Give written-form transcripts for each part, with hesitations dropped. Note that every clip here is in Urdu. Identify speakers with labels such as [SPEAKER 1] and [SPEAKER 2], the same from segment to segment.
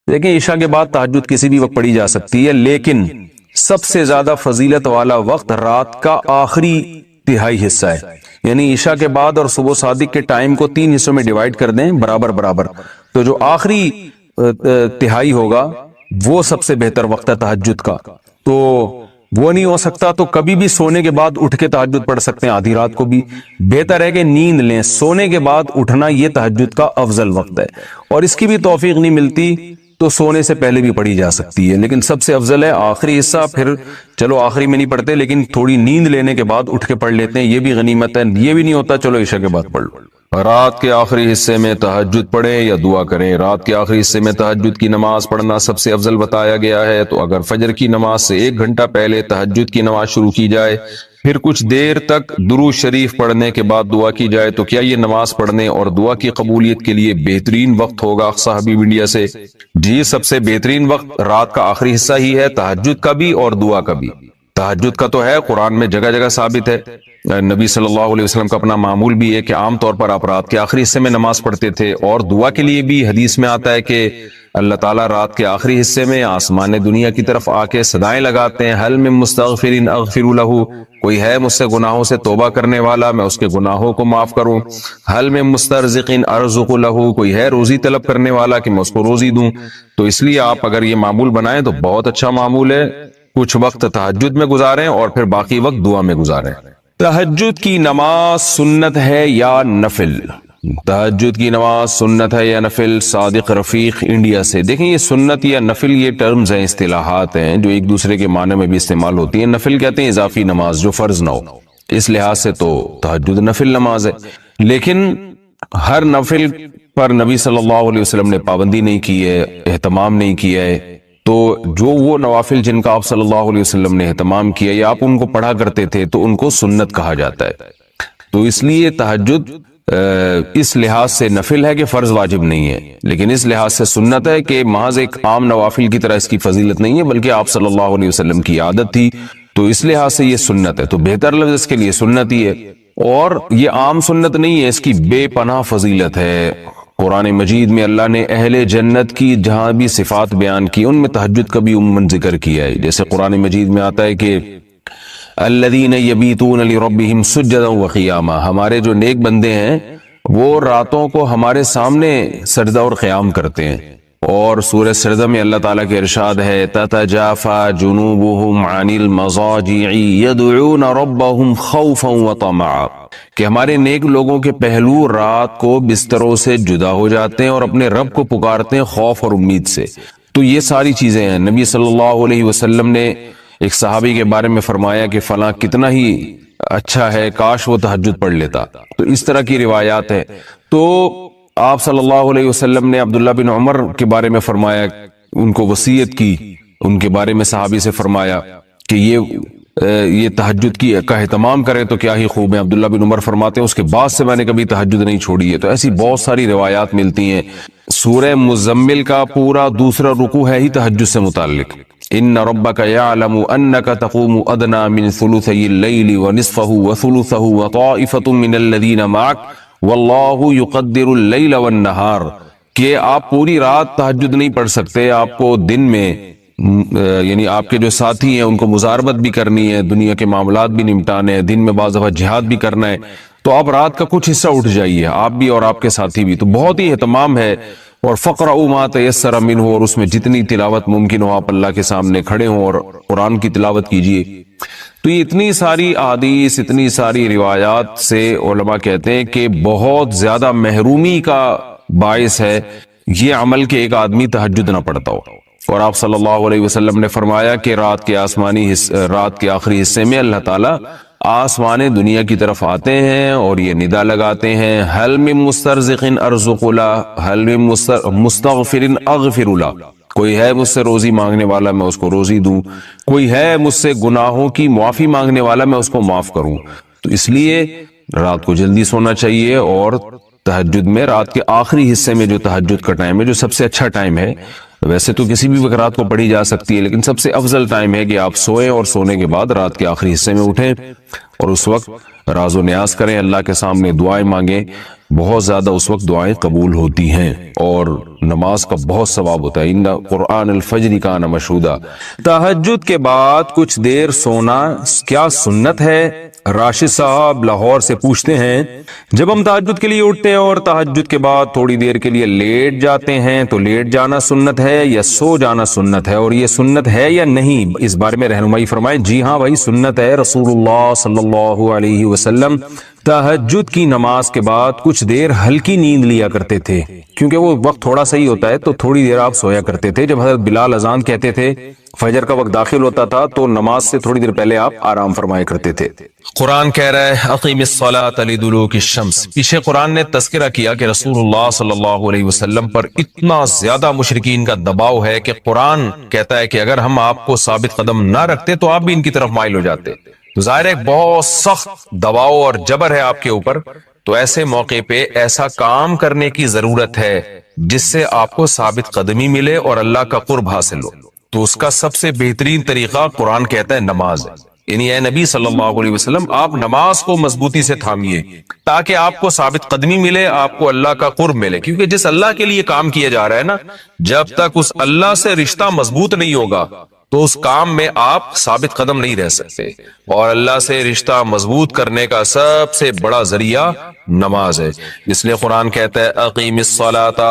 [SPEAKER 1] دیکھیں عشاء کے بعد تہجد کسی بھی وقت پڑھی جا سکتی ہے، لیکن سب سے زیادہ فضیلت والا وقت رات کا آخری تہائی حصہ ہے۔ یعنی عشاء کے بعد اور صبح صادق کے ٹائم کو 3 حصوں میں ڈیوائیڈ کر دیں برابر برابر، تو جو آخری تہائی ہوگا وہ سب سے بہتر وقت ہے تہجد کا۔ تو وہ نہیں ہو سکتا تو کبھی بھی سونے کے بعد اٹھ کے تہجد پڑھ سکتے ہیں، آدھی رات کو بھی بہتر ہے کہ نیند لیں، سونے کے بعد اٹھنا یہ تہجد کا افضل وقت ہے، اور اس کی بھی توفیق نہیں ملتی تو سونے سے پہلے بھی پڑھی جا سکتی ہے، لیکن سب سے افضل ہے آخری حصہ۔ پھر چلو آخری میں نہیں پڑھتے لیکن تھوڑی نیند لینے کے بعد اٹھ کے پڑھ لیتے ہیں، یہ بھی غنیمت ہے۔ یہ بھی نہیں ہوتا چلو عشاء کے بعد پڑھ لو۔ رات کے آخری حصے میں تہجد پڑھیں یا دعا کریں۔ رات کے آخری حصے میں تہجد کی نماز پڑھنا سب سے افضل بتایا گیا ہے، تو اگر فجر کی نماز سے 1 گھنٹہ پہلے تہجد کی نماز شروع کی جائے، پھر کچھ دیر تک درود شریف پڑھنے کے بعد دعا کی جائے، تو کیا یہ نماز پڑھنے اور دعا کی قبولیت کے لیے بہترین وقت ہوگا؟ حبیب انڈیا سے جی، سب سے بہترین وقت رات کا آخری حصہ ہی ہے، تہجد کا بھی اور دعا کا بھی۔ تہجد کا تو ہے، قرآن میں جگہ جگہ ثابت ہے، نبی صلی اللہ علیہ وسلم کا اپنا معمول بھی ہے کہ عام طور پر آپ رات کے آخری حصے میں نماز پڑھتے تھے، اور دعا کے لیے بھی حدیث میں آتا ہے کہ اللہ تعالیٰ رات کے آخری حصے میں آسمان دنیا کی طرف آ کے صدائیں لگاتے ہیں، حل من مستغفر اغفر لہ، کوئی ہے مجھ سے گناہوں سے توبہ کرنے والا میں اس کے گناہوں کو معاف کروں، حل من مسترزق ارزق لہ، کوئی ہے روزی طلب کرنے والا کہ میں اس کو روزی دوں۔ تو اس لیے آپ اگر یہ معمول بنائیں تو بہت اچھا معمول ہے، کچھ وقت تہجد میں گزاریں اور پھر باقی وقت دعا میں گزاریں۔ تہجد کی نماز سنت ہے یا نفل؟ تہجد کی نماز سنت ہے یا نفل؟ صادق رفیق انڈیا سے۔ دیکھیں یہ سنت یا نفل یہ ٹرمز ہیں، اصطلاحات ہیں جو ایک دوسرے کے معنی میں بھی استعمال ہوتی ہیں۔ نفل کہتے ہیں اضافی نماز جو فرض نہ ہو، اس لحاظ سے تو تہجد نفل نماز ہے، لیکن ہر نفل پر نبی صلی اللہ علیہ وسلم نے پابندی نہیں کی ہے، اہتمام نہیں کیا ہے، تو جو وہ نوافل جن کا آپ صلی اللہ علیہ وسلم نے اہتمام کیا یا آپ ان کو پڑھا کرتے تھے تو ان کو سنت کہا جاتا ہے۔ تو اس لیے تہجد اس لحاظ سے نفل ہے کہ فرض واجب نہیں ہے، لیکن اس لحاظ سے سنت ہے کہ محض ایک عام نوافل کی طرح اس کی فضیلت نہیں ہے، بلکہ آپ صلی اللہ علیہ وسلم کی عادت تھی، تو اس لحاظ سے یہ سنت ہے۔ تو بہتر لفظ اس کے لیے سنت ہی ہے، اور یہ عام سنت نہیں ہے، اس کی بے پناہ فضیلت ہے۔ قرآن مجید میں اللہ نے اہل جنت کی جہاں بھی صفات بیان کی ان میں تہجد کا بھی عموماً ذکر کیا ہے، جیسے قرآن مجید میں آتا ہے کہ الذین یبیتون لربہم سجدا وقیاما، ہمارے جو نیک بندے ہیں وہ راتوں کو ہمارے سامنے سجدہ اور قیام کرتے ہیں۔ اور سورہ سجدہ میں اللہ تعالیٰ کے ارشاد ہے تتجافی جنوبہم عن المضاجع یدعون ربہم خوفا وطمعا، کہ ہمارے نیک لوگوں کے پہلو رات کو بستروں سے جدا ہو جاتے ہیں اور اپنے رب کو پکارتے ہیں خوف اور امید سے۔ تو یہ ساری چیزیں ہیں۔ نبی صلی اللہ علیہ وسلم نے ایک صحابی کے بارے میں فرمایا کہ فلاں کتنا ہی اچھا ہے، کاش وہ تہجد پڑھ لیتا۔ تو اس طرح کی روایات ہیں۔ تو آپ صلی اللہ علیہ وسلم نے عبداللہ بن عمر کے بارے میں فرمایا، ان کو وصیت کی، ان کے بارے میں صحابی سے فرمایا کہ یہ تہجد کا اہتمام کرے تو کیا ہی خوب ہے۔ عبداللہ بن عمر فرماتے ہیں اس کے بعد سے میں نے کبھی تہجد نہیں چھوڑی ہے۔ تو ایسی بہت ساری روایات ملتی ہیں۔ سورہ مزمل کا پورا دوسرا رکوع ہے ہی تہجد سے متعلق، ان ربک یعلم انک تقوم ادنی من ثلثی اللیل ونصفہ وثلثہ وطائفۃ من الذین معک واللہ یقدر اللیل والنہار، کہ آپ پوری رات تہجد نہیں پڑھ سکتے، آپ کو دن میں یعنی آپ کے جو ساتھی ہیں ان کو مزاربت بھی کرنی ہے، دنیا کے معاملات بھی نمٹانے ہیں، دن میں بعض دفعہ جہاد بھی کرنا ہے، تو آپ رات کا کچھ حصہ اٹھ جائیے، آپ بھی اور آپ کے ساتھی بھی۔ تو بہت ہی اہتمام ہے، اور فقرؤوا ما تیسر منہ، اور اس میں جتنی تلاوت ممکن ہو آپ اللہ کے سامنے کھڑے ہوں اور قرآن کی تلاوت کیجیے۔ تو یہ اتنی ساری احادیث، اتنی ساری روایات سے علماء کہتے ہیں کہ بہت زیادہ محرومی کا باعث ہے یہ عمل کہ ایک آدمی تہجد نہ پڑھتا ہو۔ اور آپ صلی اللہ علیہ وسلم نے فرمایا کہ رات کے آخری حصے میں اللہ تعالیٰ آسمان دنیا کی طرف آتے ہیں اور یہ ندا لگاتے ہیں حل من مسترزق ارزق لہ، حل من مستغفر اغفر لہ، کوئی ہے مجھ سے روزی مانگنے والا میں اس کو روزی دوں، کوئی ہے مجھ سے گناہوں کی معافی مانگنے والا میں اس کو معاف کروں۔ تو اس لیے رات کو جلدی سونا چاہیے، اور تہجد میں رات کے آخری حصے میں جو تہجد کا ٹائم ہے جو سب سے اچھا ٹائم ہے، ویسے تو کسی بھی وقت رات کو پڑھی جا سکتی ہے، لیکن سب سے افضل ٹائم ہے کہ آپ سوئیں اور سونے کے بعد رات کے آخری حصے میں اٹھیں اور اس وقت راز و نیاز کریں، اللہ کے سامنے دعائیں مانگیں. بہت زیادہ اس وقت دعائیں قبول ہوتی ہیں اور نماز کا بہت ثواب ہوتا ہے. ان قرآن الفجر کان مشہودا. تہجد کے بعد کچھ دیر سونا کیا سنت ہے؟ راشد صاحب لاہور سے پوچھتے ہیں، جب ہم تہجد کے لیے اٹھتے ہیں اور تہجد کے بعد تھوڑی دیر کے لیے لیٹ جاتے ہیں تو لیٹ جانا سنت ہے یا سو جانا سنت ہے، اور یہ سنت ہے یا نہیں، اس بارے میں رہنمائی فرمائیں. جی ہاں بھائی، سنت ہے. رسول اللہ صلی اللہ علیہ وسلم تہجد کی نماز کے بعد کچھ دیر ہلکی نیند لیا کرتے تھے، کیونکہ وہ وقت تھوڑا سا ہی ہوتا ہے، تو تھوڑی دیر آپ سویا کرتے تھے. جب حضرت بلال اذان کہتے تھے، فجر کا وقت داخل ہوتا تھا، تو نماز سے تھوڑی دیر پہلے آپ آرام فرمایا کرتے تھے. قرآن کہہ رہا ہے اقیم الصلاۃ لدلوک الشمس. پیچھے قرآن نے تذکرہ کیا کہ رسول اللہ صلی اللہ علیہ وسلم پر اتنا زیادہ مشرکین کا دباؤ ہے کہ قرآن کہتا ہے کہ اگر ہم آپ کو ثابت قدم نہ رکھتے تو آپ بھی ان کی طرف مائل ہو جاتے. تو ظاہر ہے بہت سخت دباؤ اور جبر ہے آپ کے اوپر، تو ایسے موقع پہ ایسا کام کرنے کی ضرورت ہے جس سے آپ کو ثابت قدمی ملے اور اللہ کا قرب حاصل ہو. تو اس کا سب سے بہترین طریقہ قرآن کہتا ہے نماز ہے. یعنی اے نبی صلی اللہ علیہ وسلم، آپ نماز کو مضبوطی سے تھامیے تاکہ آپ کو ثابت قدمی ملے، آپ کو اللہ کا قرب ملے. کیونکہ جس اللہ کے لیے کام کیا جا رہا ہے نا، جب تک اس اللہ سے رشتہ مضبوط نہیں ہوگا تو اس کام میں آپ ثابت قدم نہیں رہ سکتے. اور اللہ سے رشتہ مضبوط کرنے کا سب سے بڑا ذریعہ نماز ہے. اس لیے قرآن کہتا ہے اقیم الصلاۃ،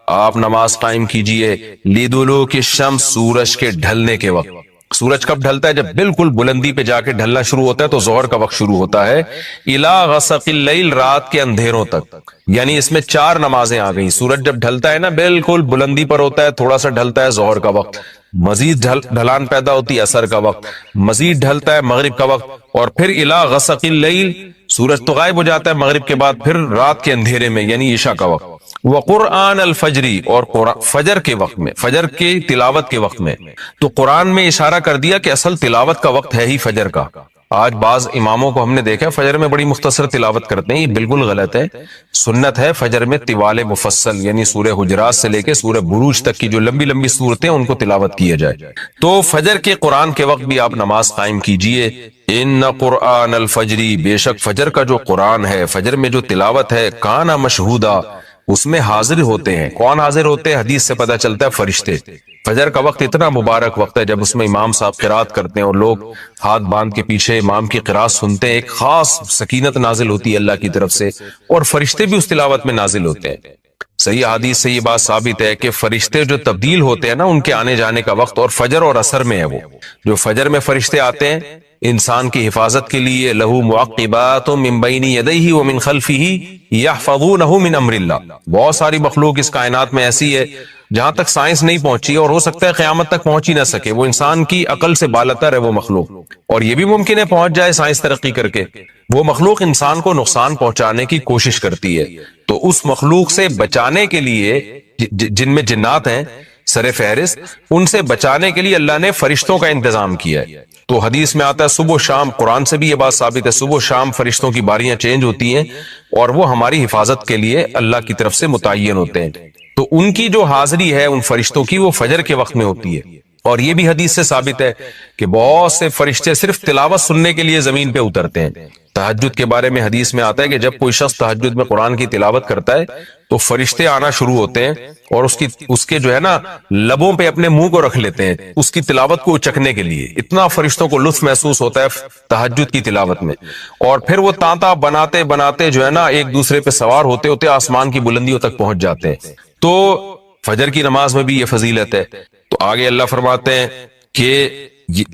[SPEAKER 1] آپ نماز قائم کیجئے لدلوک الشمس، سورج کے ڈھلنے کے وقت. سورج کب ڈھلتا ہے؟ جب بالکل بلندی پہ جا کے ڈھلنا شروع ہوتا ہے تو ظہر کا وقت شروع ہوتا ہے. الی غسق اللیل، رات کے اندھیروں تک. یعنی اس میں 4 نمازیں آ گئیں. سورج جب ڈھلتا ہے نا، بالکل بلندی پر ہوتا ہے، تھوڑا سا ڈھلتا ہے ظہر کا وقت، مزید ڈھلان پیدا ہوتی ہے عصر کا وقت، مزید ڈھلتا ہے مغرب کا وقت، اور پھر الی غسق اللیل، سورج تو غائب ہو جاتا ہے مغرب کے بعد، پھر رات کے اندھیرے میں یعنی عشاء کا وقت. وقرآن الفجر، اور فجر کے وقت میں، فجر کی تلاوت کے وقت میں. تو قرآن میں اشارہ کر دیا کہ اصل تلاوت کا وقت ہے ہی فجر کا. آج بعض اماموں کو ہم نے دیکھا فجر میں بڑی مختصر تلاوت کرتے ہیں، یہ بالکل غلط ہے. سنت ہے فجر میں طوال مفصل، یعنی سورہ حجرات سے لے کے سورہ بروج تک کی جو لمبی لمبی صورتیں ان کو تلاوت کیا جائے. تو فجر کے قرآن کے وقت بھی آپ نماز قائم کیجئے. ان قرآن الفجر، بے شک فجر کا جو قرآن ہے، فجر میں جو تلاوت ہے، کانا مشہودا، اس میں حاضر ہوتے ہیں. کون حاضر ہوتے ہیں؟ حدیث سے پتہ چلتا ہے فرشتے. فجر کا وقت اتنا مبارک وقت ہے جب اس میں امام صاحب قرات کرتے ہیں اور لوگ ہاتھ باندھ کے پیچھے امام کی قرات سنتے ہیں. ایک خاص سکینت نازل ہوتی ہے اللہ کی طرف سے، اور فرشتے بھی اس تلاوت میں نازل ہوتے ہیں. صحیح حدیث سے یہ بات ثابت ہے کہ فرشتے جو تبدیل ہوتے ہیں نا، ان کے آنے جانے کا وقت اور فجر اور عصر میں ہے. وہ جو فجر میں فرشتے آتے ہیں انسان کی حفاظت کے لیے، لہو معقبات من بین یدیہ ومن خلفہ یحفظونہ من امر اللہ. بہت ساری مخلوق اس کائنات میں ایسی ہے جہاں تک سائنس نہیں پہنچی، اور ہو سکتا ہے قیامت تک پہنچ ہی نہ سکے. وہ انسان کی عقل سے بالاتر ہے وہ مخلوق، اور یہ بھی ممکن ہے پہنچ جائے سائنس ترقی کر کے. وہ مخلوق انسان کو نقصان پہنچانے کی کوشش کرتی ہے. تو اس مخلوق سے بچانے کے لیے، جن میں جنات ہیں سر فہرست، ان سے بچانے کے لیے اللہ نے فرشتوں کا انتظام کیا ہے. تو حدیث میں آتا ہے صبح و شام، قرآن سے بھی یہ بات ثابت ہے، صبح و شام فرشتوں کی باریاں چینج ہوتی ہیں اور وہ ہماری حفاظت کے لیے اللہ کی طرف سے متعین ہوتے ہیں. تو ان کی جو حاضری ہے ان فرشتوں کی، وہ فجر کے وقت میں ہوتی ہے. اور یہ بھی حدیث سے ثابت ہے کہ بہت سے فرشتے صرف تلاوت سننے کے لیے زمین پہ اترتے ہیں. تہجد کے بارے میں حدیث میں آتا ہے کہ جب کوئی شخص تہجد میں قرآن کی تلاوت کرتا ہے تو فرشتے آنا شروع ہوتے ہیں اور اس کے جو ہے نا لبوں پہ اپنے منہ کو رکھ لیتے ہیں اس کی تلاوت کو چکھنے کے لیے. اتنا فرشتوں کو لطف محسوس ہوتا ہے تہجد کی تلاوت میں. اور پھر وہ تانتا بناتے بناتے جو ہے نا ایک دوسرے پہ سوار ہوتے ہوتے آسمان کی بلندیوں تک پہنچ جاتے ہیں. تو فجر کی نماز میں بھی یہ فضیلت ہے. تو آگے اللہ فرماتے ہیں کہ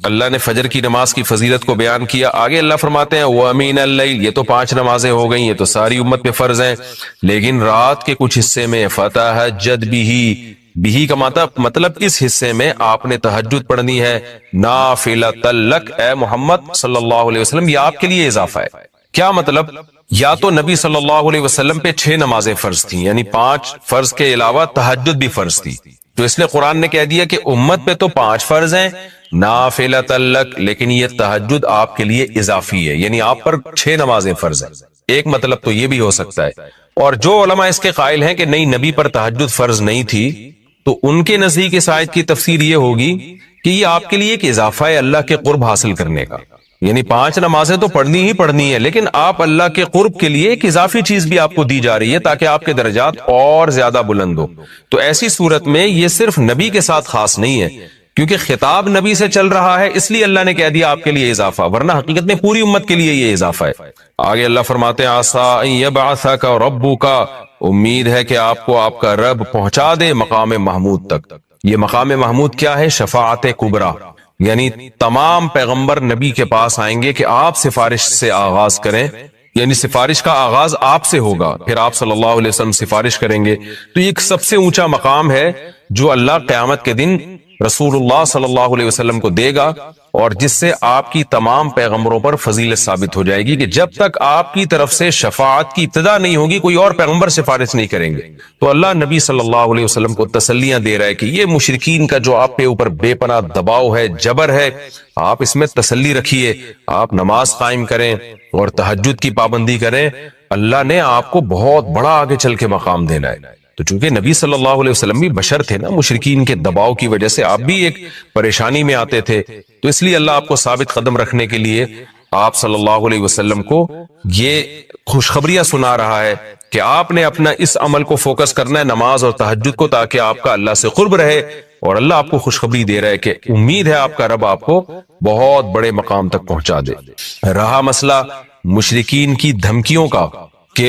[SPEAKER 1] اللہ نے فجر کی نماز کی فضیلت کو بیان کیا. آگے اللہ فرماتے ہیں وَمِنَ اللَّيْلِ، یہ تو 5 نمازیں ہو گئیں، یہ تو ساری امت پہ فرض ہیں، لیکن رات کے کچھ حصے میں فَتَہَجَّدْ بِهِ، بھی کا مطلب اس حصے میں آپ نے تہجد پڑھنی ہے. نافلۃ لک، اے محمد صلی اللہ علیہ وسلم، یہ آپ کے لیے اضافہ ہے. کیا مطلب؟ یا تو نبی صلی اللہ علیہ وسلم پہ 6 نمازیں فرض تھیں، یعنی 5 فرض کے علاوہ تہجد بھی فرض تھی. تو اس لیے قرآن نے کہہ دیا کہ امت پہ تو 5 فرض ہیں نافلۃ لک، لیکن یہ تہجد آپ کے لیے اضافی ہے، یعنی آپ پر 6 نمازیں فرض ہیں. ایک مطلب تو یہ بھی ہو سکتا ہے. اور جو علماء اس کے قائل ہیں کہ نہیں نبی پر تہجد فرض نہیں تھی، تو ان کے نزدیک اس آیت کی تفسیر یہ ہوگی کہ یہ آپ کے لیے ایک اضافہ ہے اللہ کے قرب حاصل کرنے کا، یعنی 5 نمازیں تو پڑھنی ہی پڑھنی ہے، لیکن آپ اللہ کے قرب کے لیے ایک اضافی چیز بھی آپ کو دی جا رہی ہے تاکہ آپ کے درجات اور زیادہ بلند ہو۔ تو ایسی صورت میں یہ صرف نبی کے ساتھ خاص نہیں ہے، کیونکہ خطاب نبی سے چل رہا ہے اس لیے اللہ نے کہہ دیا آپ کے لیے اضافہ، ورنہ حقیقت میں پوری امت کے لیے یہ اضافہ ہے۔ آگے اللہ فرماتے ہیں عسیٰ ان یبعثک ربک، امید ہے کہ آپ کو آپ کا رب پہنچا دے مقام محمود تک۔ یہ مقام محمود کیا ہے؟ شفاعت کبریٰ، یعنی تمام پیغمبر نبی کے پاس آئیں گے کہ آپ سفارش سے آغاز کریں، یعنی سفارش کا آغاز آپ سے ہوگا، پھر آپ صلی اللہ علیہ وسلم سفارش کریں گے۔ تو یہ ایک سب سے اونچا مقام ہے جو اللہ قیامت کے دن رسول اللہ صلی اللہ علیہ وسلم کو دے گا، اور جس سے آپ کی تمام پیغمبروں پر فضیلت ثابت ہو جائے گی کہ جب تک آپ کی طرف سے شفاعت کی ابتدا نہیں ہوگی کوئی اور پیغمبر سفارش نہیں کریں گے۔ تو اللہ نبی صلی اللہ علیہ وسلم کو تسلیاں دے رہا ہے کہ یہ مشرکین کا جو آپ کے اوپر بے پناہ دباؤ ہے، جبر ہے، آپ اس میں تسلی رکھیے، آپ نماز قائم کریں اور تہجد کی پابندی کریں، اللہ نے آپ کو بہت بڑا آگے چل کے مقام دینا ہے۔ تو چونکہ نبی صلی اللہ علیہ وسلم بھی بشر تھے نا، مشرکین کے دباؤ کی وجہ سے آپ بھی ایک پریشانی میں آتے تھے، تو اس لیے اللہ آپ کو ثابت قدم رکھنے کے لیے آپ صلی اللہ علیہ وسلم کو یہ خوشخبریاں سنا رہا ہے کہ آپ نے اپنا اس عمل کو فوکس کرنا ہے، نماز اور تہجد کو، تاکہ آپ کا اللہ سے قرب رہے، اور اللہ آپ کو خوشخبری دے رہا ہے کہ امید ہے آپ کا رب آپ کو بہت بڑے مقام تک پہنچا دے۔ رہا مسئلہ مشرکین کی دھمکیوں کا کہ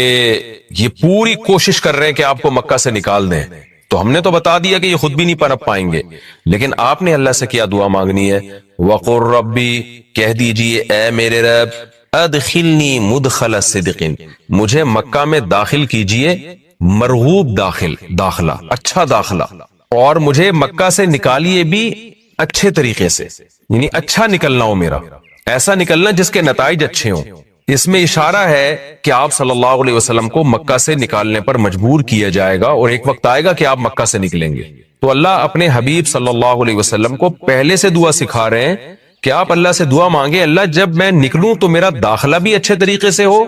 [SPEAKER 1] یہ پوری کوشش کر رہے ہیں کہ آپ کو مکہ سے نکال دیں، تو ہم نے تو بتا دیا کہ یہ خود بھی نہیں پنپ پائیں گے، لیکن آپ نے اللہ سے کیا دعا مانگنی ہے؟ وَقُلْ رَبِّ، کہہ دیجئے اے میرے رب، ادخلنی مدخل صدق، مجھے مکہ میں داخل کیجئے مرغوب داخلہ، اچھا داخلہ، اور مجھے مکہ سے نکالیے بھی اچھے طریقے سے، یعنی اچھا نکلنا ہو میرا، ایسا نکلنا جس کے نتائج اچھے ہوں۔ اس میں اشارہ ہے کہ آپ صلی اللہ علیہ وسلم کو مکہ سے نکالنے پر مجبور کیا جائے گا، اور ایک وقت آئے گا کہ آپ مکہ سے نکلیں گے۔ تو اللہ اپنے حبیب صلی اللہ علیہ وسلم کو پہلے سے دعا سکھا رہے ہیں کہ آپ اللہ سے دعا مانگے، اللہ جب میں نکلوں تو میرا داخلہ بھی اچھے طریقے سے ہو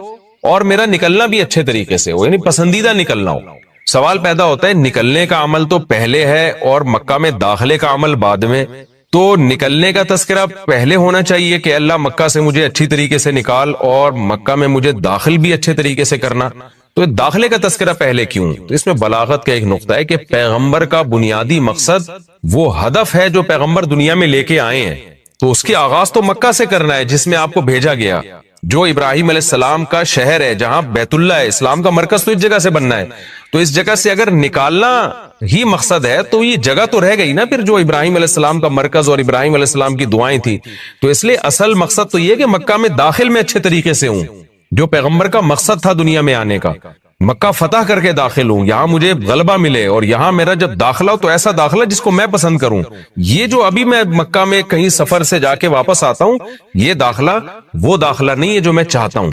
[SPEAKER 1] اور میرا نکلنا بھی اچھے طریقے سے ہو، یعنی پسندیدہ نکلنا ہو۔ سوال پیدا ہوتا ہے نکلنے کا عمل تو پہلے ہے اور مکہ میں داخلے کا عمل بعد میں، تو نکلنے کا تذکرہ پہلے ہونا چاہیے کہ اللہ مکہ سے مجھے اچھی طریقے سے نکال، اور مکہ میں مجھے داخل بھی اچھے طریقے سے کرنا، تو داخلے کا تذکرہ پہلے کیوں؟ تو اس میں بلاغت کا ایک نقطہ ہے کہ پیغمبر کا بنیادی مقصد وہ ہدف ہے جو پیغمبر دنیا میں لے کے آئے ہیں، تو اس کی آغاز تو مکہ سے کرنا ہے جس میں آپ کو بھیجا گیا، جو ابراہیم علیہ السلام کا شہر ہے، جہاں بیت اللہ ہے، اسلام کا مرکز تو اس جگہ سے بننا ہے، تو اس جگہ سے اگر نکالنا ہی مقصد ہے تو یہ جگہ تو رہ گئی نا پھر جو ابراہیم علیہ السلام کا مرکز اور ابراہیم علیہ السلام کی دعائیں تھی، تو اس لیے اصل مقصد تو یہ کہ مکہ میں داخل میں اچھے طریقے سے ہوں، جو پیغمبر کا مقصد تھا دنیا میں آنے کا، مکہ فتح کر کے داخل ہوں، یہاں مجھے غلبہ ملے، اور یہاں میرا جب داخلہ ہو تو ایسا داخلہ جس کو میں پسند کروں۔ یہ جو ابھی میں مکہ میں کہیں سفر سے جا کے واپس آتا ہوں، یہ داخلہ وہ داخلہ نہیں ہے جو میں چاہتا ہوں۔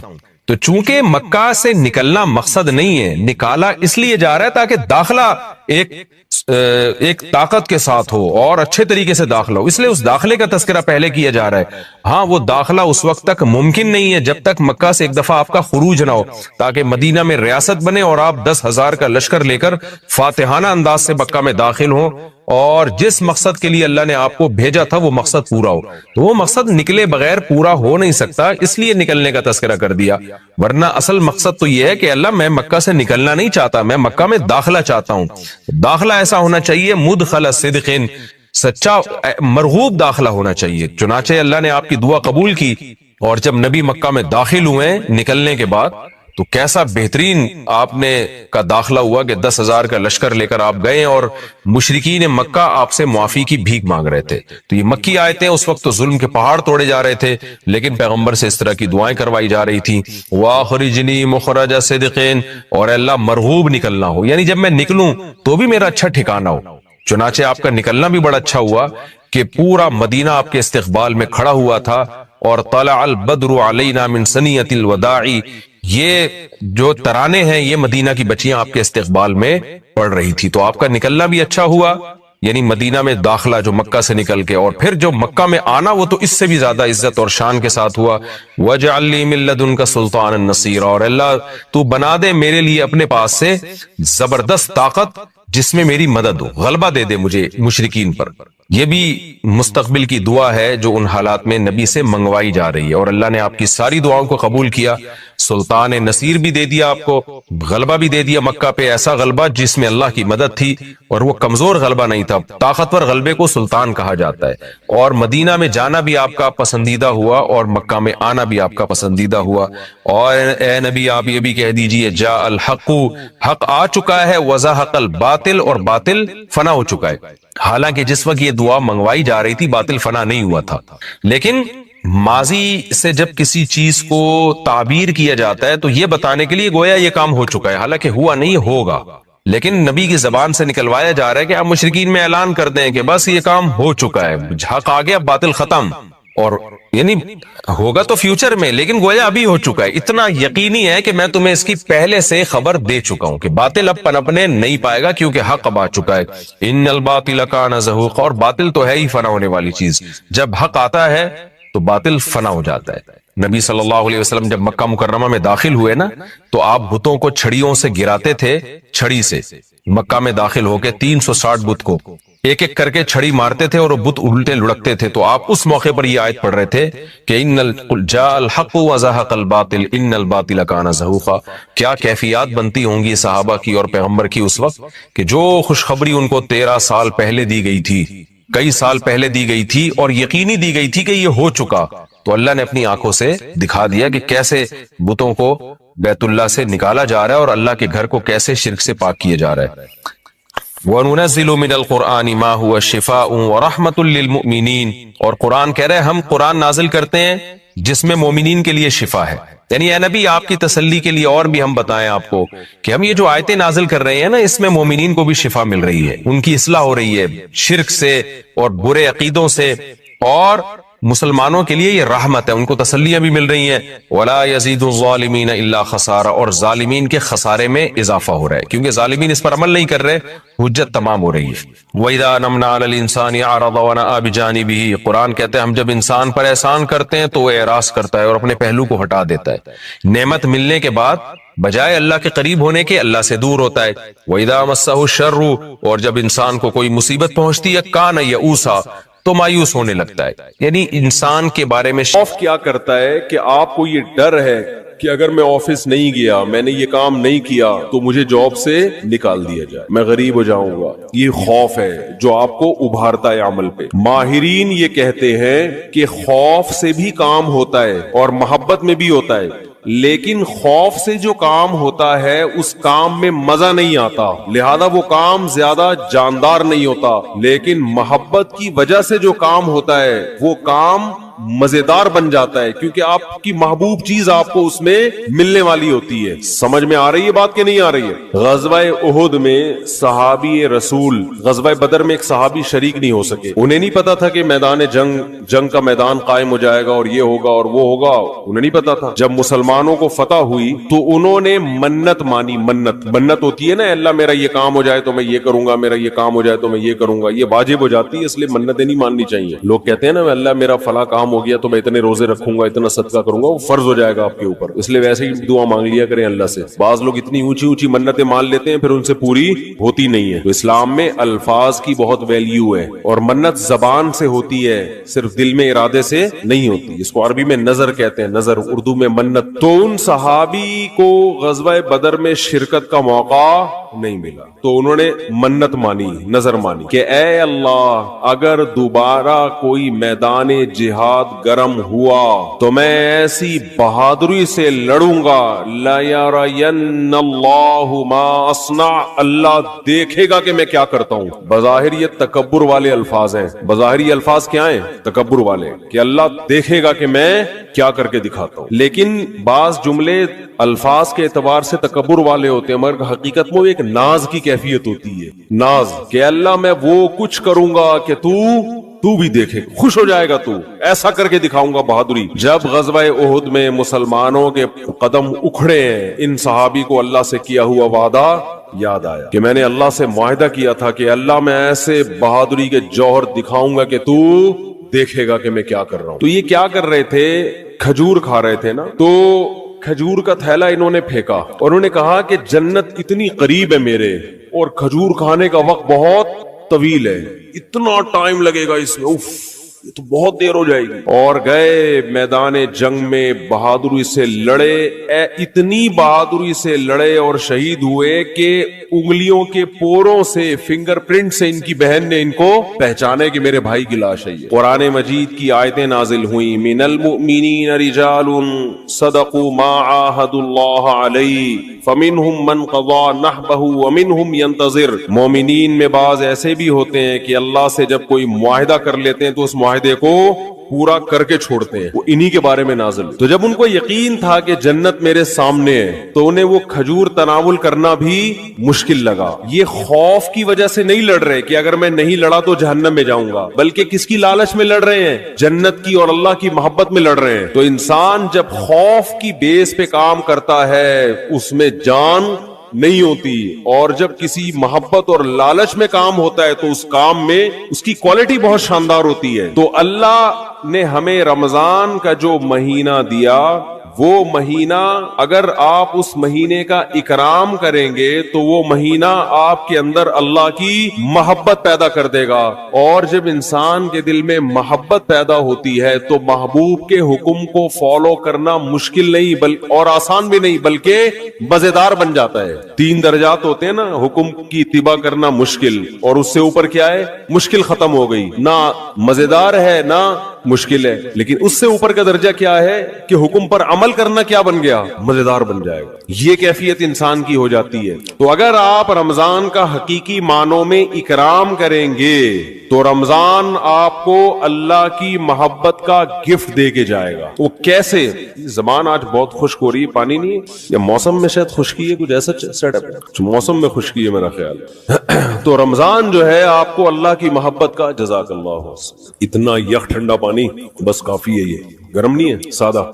[SPEAKER 1] تو چونکہ مکہ سے نکلنا مقصد نہیں ہے، نکالا اس لیے جا رہا ہے تاکہ داخلہ ایک طاقت کے ساتھ ہو اور اچھے طریقے سے داخلہ ہو، اس لیے اس داخلے کا تذکرہ پہلے کیا جا رہا ہے۔ ہاں وہ داخلہ اس وقت تک ممکن نہیں ہے جب تک مکہ سے ایک دفعہ آپ کا خروج نہ ہو، تاکہ مدینہ میں ریاست بنے اور آپ 10,000 کا لشکر لے کر فاتحانہ انداز سے مکہ میں داخل ہوں، اور جس مقصد کے لیے اللہ نے آپ کو بھیجا تھا وہ مقصد پورا ہو۔ تو وہ مقصد نکلے بغیر پورا ہو نہیں سکتا، اس لیے نکلنے کا تذکرہ کر دیا، ورنہ اصل مقصد تو یہ ہے کہ اللہ میں مکہ سے نکلنا نہیں چاہتا، میں مکہ میں داخلہ چاہتا ہوں۔ داخلہ ایسا ہونا چاہیے مدخل صدق، سچا مرغوب داخلہ ہونا چاہیے۔ چنانچہ اللہ نے آپ کی دعا قبول کی، اور جب نبی مکہ میں داخل ہوئے نکلنے کے بعد تو کیسا بہترین آپ نے کا داخلہ ہوا کہ 10,000 کا لشکر لے کر آپ گئے، اور مشرکین مکہ آپ سے معافی کی بھیک مانگ رہے تھے۔ تو یہ مکی آیتیں اس وقت تو ظلم کے پہاڑ توڑے جا رہے تھے، لیکن پیغمبر سے اس طرح کی دعائیں کروائی جا رہی تھی، وَأَخْرِجْنِي مُخْرَجَ صِدْقٍ، اور اللہ مرغوب نکلنا ہو، یعنی جب میں نکلوں تو بھی میرا اچھا ٹھکانہ ہو۔ چنانچہ آپ کا نکلنا بھی بڑا اچھا ہوا کہ پورا مدینہ آپ کے استقبال میں کھڑا ہوا تھا، اور طلع البدر علینا من ثنیۃ الوداع، یہ جو ترانے ہیں یہ مدینہ کی بچیاں آپ کے استقبال میں پڑھ رہی تھی۔ تو آپ کا نکلنا بھی اچھا ہوا، یعنی مدینہ میں داخلہ جو مکہ سے نکل کے، اور پھر جو مکہ میں آنا وہ تو اس سے بھی زیادہ عزت اور شان کے ساتھ ہوا۔ وَاجْعَلْ لِي مِن لَّدُنْكَ سُلْطَانًا نَصِيرًا، اور اللہ تو بنا دے میرے لیے اپنے پاس سے زبردست طاقت جس میں میری مدد ہو، غلبہ دے دے مجھے مشرکین پر۔ یہ بھی مستقبل کی دعا ہے جو ان حالات میں نبی سے منگوائی جا رہی ہے، اور اللہ نے آپ کی ساری دعاؤں کو قبول کیا۔ سلطان نصیر بھی دے دیا آپ کو، غلبہ بھی دے دیا مکہ پہ، ایسا غلبہ جس میں اللہ کی مدد تھی، اور وہ کمزور غلبہ نہیں تھا۔ طاقتور غلبے کو سلطان کہا جاتا ہے۔ اور مدینہ میں جانا بھی آپ کا پسندیدہ ہوا، اور مکہ میں آنا بھی آپ کا پسندیدہ ہوا۔ اور اے نبی آپ یہ بھی کہہ دیجئے جاء الحق، حق آ چکا ہے، وزہق الباطل، اور باطل فنا ہو چکا ہے۔ حالانکہ جس وقت یہ دعا منگوائی جا رہی تھی باطل فنا نہیں ہوا تھا، لیکن ماضی سے جب کسی چیز کو تعبیر کیا جاتا ہے تو یہ بتانے کے لیے گویا یہ کام ہو چکا ہے، حالانکہ ہوا نہیں، ہوگا، لیکن نبی کی زبان سے نکلوایا جا رہا ہے کہ آپ مشرکین میں اعلان کر دیں کہ بس یہ کام ہو چکا ہے، حق آ گیا، باطل ختم۔ اور یعنی ہوگا تو فیوچر میں، لیکن گویا ابھی ہو چکا ہے۔ اتنا یقینی ہے کہ میں تمہیں اس کی پہلے سے خبر دے چکا ہوں کہ باطل اب پنپنے نہیں پائے گا، کیونکہ حق اب آ چکا ہے۔ ان الباطل کان زہوقا، اور باطل تو ہے ہی فنا ہونے والی چیز، جب حق آتا ہے تو باطل فنا ہو جاتا ہے۔ نبی صلی اللہ علیہ وسلم جب مکہ مکرمہ میں داخل ہوئے نا، تو آپ بتوں کو چھڑیوں سے گراتے تھے، چھڑی سے مکہ میں داخل ہو کے 360 بت کو ایک ایک کر کے چھڑی مارتے تھے، اور وہ بت الٹے لڑکتے تھے۔ تو آپ اس موقع پر یہ آیت پڑھ رہے تھے کہ جاء الحق وزہق الباطل ان الباطل کان زہوقا۔ کیا کیفیات بنتی ہوں گی صحابہ کی اور پیغمبر کی اس وقت کہ جو خوشخبری ان کو 13 سال پہلے دی گئی تھی، کئی سال پہلے دی گئی تھی، اور یقینی دی گئی تھی کہ یہ ہو چکا، تو اللہ نے اپنی آنکھوں سے دکھا دیا کہ کیسے بتوں کو بیت اللہ سے نکالا جا رہا ہے، اور اللہ کے گھر کو کیسے شرک سے پاک کیا جا رہا ہے۔ وَنُنَزِّلُ مِنَ الْقُرْآنِ مَا هُوَ شِفَاءٌ وَرَحْمَةٌ لِّلْمُؤْمِنِينَ، اور قرآن کہہ رہے ہیں ہم قرآن نازل کرتے ہیں جس میں مومنین کے لیے شفا ہے، یعنی اے نبی آپ کی تسلی کے لیے اور بھی ہم بتائیں آپ کو کہ ہم یہ جو آیتیں نازل کر رہے ہیں نا، اس میں مومنین کو بھی شفا مل رہی ہے، ان کی اصلاح ہو رہی ہے شرک سے اور برے عقیدوں سے، اور مسلمانوں کے لیے یہ رحمت ہے، ان کو تسلیاں بھی مل رہی ہیں۔ وَلَا يَزِيدُ الظَّالِمِينَ إِلَّا خَسَارًا، اور ظالمین کے خسارے میں اضافہ ہو رہا ہے، کیونکہ ظالمین اس پر عمل نہیں کر رہے، حجت تمام ہو رہی ہے۔ وَإِذَا نَمْنَا عَلَى الْإِنسَانِ أَعْرَضَ وَنَأَى بِجَانِبِهِ، قرآن کہتے ہیں ہم جب انسان پر احسان کرتے ہیں تو وہ اعراض کرتا ہے اور اپنے پہلو کو ہٹا دیتا ہے، نعمت ملنے کے بعد بجائے اللہ کے قریب ہونے کے اللہ سے دور ہوتا ہے۔ وَإِذَا مَسَّهُ الشَّرُّ، اور جب انسان کو کوئی مصیبت پہنچتی ہے، كَانَ يَئُوسًا، تو مایوس ہونے لگتا ہے۔ یعنی انسان کے بارے میں
[SPEAKER 2] خوف کیا کرتا ہے کہ آپ کو یہ ڈر ہے کہ اگر میں آفس نہیں گیا، میں نے یہ کام نہیں کیا تو مجھے جاب سے نکال دیا جائے، میں غریب ہو جاؤں گا۔ یہ خوف ہے جو آپ کو ابھارتا ہے عمل پہ۔ ماہرین یہ کہتے ہیں کہ خوف سے بھی کام ہوتا ہے اور محبت میں بھی ہوتا ہے، لیکن خوف سے جو کام ہوتا ہے اس کام میں مزہ نہیں آتا، لہذا وہ کام زیادہ جاندار نہیں ہوتا، لیکن محبت کی وجہ سے جو کام ہوتا ہے وہ کام مزیدار بن جاتا ہے، کیونکہ آپ کی محبوب چیز آپ کو اس میں ملنے والی ہوتی ہے۔ سمجھ میں آ رہی ہے بات کہ نہیں آ رہی ہے؟ غزوہ احد میں صحابی رسول، غزوہ بدر میں ایک صحابی شریک نہیں ہو سکے، انہیں نہیں پتا تھا کہ میدان جنگ کا میدان قائم ہو جائے گا اور یہ ہوگا اور وہ ہوگا، انہیں نہیں پتا تھا۔ جب مسلمانوں کو فتح ہوئی تو انہوں نے منت مانی، منت ہوتی ہے نا، اللہ میرا یہ کام ہو جائے تو میں یہ کروں گا، میرا یہ کام ہو جائے تو میں یہ کروں گا، یہ واجب ہو جاتی ہے، اس لیے منتیں نہیں ماننی چاہیے۔ لوگ کہتے ہیں نا اللہ میرا فلاں کام ہو گیا تو میں اتنے روزے رکھوں گا، اتنا صدقہ کروں گا، وہ فرض ہو جائے گا آپ کے اوپر، اس لیے ویسے ہی دعا مانگ لیا کریں اللہ سے۔ بعض لوگ اتنی اونچی اونچی منتیں مان لیتے ہیں پھر ان سے پوری ہوتی نہیں ہے۔ تو اسلام میں الفاظ کی بہت ویلیو ہے، اور منت زبان سے ہوتی ہے، صرف دل میں ارادے سے نہیں ہوتی، اس کو عربی میں نظر کہتے ہیں، نظر، اردو میں منت۔ تو ان صحابی کو غزوہ بدر میں شرکت کا موقع نہیں ملا تو انہوں نے منت مانی، نظر مانی کہ اے اللہ اگر دوبارہ کوئی میدان جہاد گرم ہوا تو میں ایسی بہادری سے لڑوں گا، لَيَرَيَنَّ اللَّهُ مَا أَصْنَعُ، اللہ دیکھے گا کہ میں کیا کرتا ہوں۔ بظاہر یہ تکبر والے الفاظ ہیں، بظاہر یہ الفاظ کیا ہیں؟ تکبر والے، کہ اللہ دیکھے گا کہ میں کیا کر کے دکھاتا ہوں۔ لیکن بعض جملے الفاظ کے اعتبار سے تکبر والے ہوتے ہیں مگر حقیقت میں ایک ناز کی کیفیت ہوتی ہے، ناز، کہ اللہ میں وہ کچھ کروں گا کہ تو بھی دیکھے، خوش ہو جائے گا، تو ایسا کر کے دکھاؤں گا بہادری۔ جب غزوہ احد میں مسلمانوں کے قدم اکھڑے ہیں، ان صحابی کو اللہ سے کیا ہوا وعدہ یاد آیا کہ میں نے اللہ سے معاہدہ کیا تھا کہ اللہ میں ایسے بہادری کے جوہر دکھاؤں گا کہ تو دیکھے گا کہ میں کیا کر رہا ہوں۔ تو یہ کیا کر رہے تھے؟ کھجور کھا رہے تھے نا، تو کھجور کا تھیلا انہوں نے پھینکا اور انہوں نے کہا کہ جنت اتنی قریب ہے میرے اور کھجور کھانے کا وقت بہت طویل ہے, اتنا ٹائم لگے گا اس میں, اف یہ تو بہت دیر ہو جائے گی. اور گئے میدان جنگ میں, بہادری سے لڑے, اتنی بہادری سے لڑے اور شہید ہوئے کہ انگلیوں کے پوروں سے, فنگر پرنٹ سے ان کی بہن نے ان کو پہچانے کہ میرے بھائی کی لاش ہے. قرآن مجید کی آیتیں نازل ہوئیں, من المؤمنین رجال صدقوا ما عاهدوا اللہ علیہ فمنہم من قضى نحبہ ومنہم ينتظر. مومنین میں بعض ایسے بھی ہوتے ہیں کہ اللہ سے جب کوئی معاہدہ کر لیتے ہیں تو اس معاہدے کو پورا کر کے چھوڑتے ہیں. وہ انہی کے بارے میں نازل. تو جب ان کو یقین تھا کہ جنت میرے سامنے ہے تو انہیں وہ کھجور تناول کرنا بھی مشکل لگا. یہ خوف کی وجہ سے نہیں لڑ رہے کہ اگر میں نہیں لڑا تو جہنم میں جاؤں گا, بلکہ کس کی لالچ میں لڑ رہے ہیں؟ جنت کی اور اللہ کی محبت میں لڑ رہے ہیں. تو انسان جب خوف کی بیس پہ کام کرتا ہے اس میں جان نہیں ہوتی, اور جب کسی محبت اور لالچ میں کام ہوتا ہے تو اس کام میں اس کی کوالٹی بہت شاندار ہوتی ہے. تو اللہ نے ہمیں رمضان کا جو مہینہ دیا, وہ مہینہ اگر آپ اس مہینے کا اکرام کریں گے تو وہ مہینہ آپ کے اندر اللہ کی محبت پیدا کر دے گا. اور جب انسان کے دل میں محبت پیدا ہوتی ہے تو محبوب کے حکم کو فالو کرنا مشکل نہیں اور آسان بھی نہیں, بلکہ مزیدار بن جاتا ہے. 3 درجات ہوتے ہیں نا, حکم کی اتباع کرنا مشکل, اور اس سے اوپر کیا ہے؟ مشکل ختم ہو گئی, نہ مزیدار ہے نہ مشکل ہے. لیکن اس سے اوپر کا درجہ کیا ہے کہ حکم پر عمل کرنا کیا بن گیا؟ مزیدار بن جائے گا. یہ کیفیت انسان کی ہو جاتی ہے. تو اگر آپ رمضان کا حقیقی معنوں میں اکرام کریں گے تو رمضان آپ کو اللہ کی محبت کا گفٹ دے کے جائے گا. وہ کیسے؟ زبان آج بہت خشک ہو رہی ہے, پانی نہیں ہے یا موسم میں شاید خشکی ہے, کچھ ایسا سیٹ اپ ہے, موسم میں خشکی ہے میرا خیال. تو رمضان جو ہے آپ کو اللہ کی محبت کا, جزاک اللہ ہو, اتنا یک ٹھنڈا پانی بس کافی ہے. یہ گرم نہیں ہے, سادہ,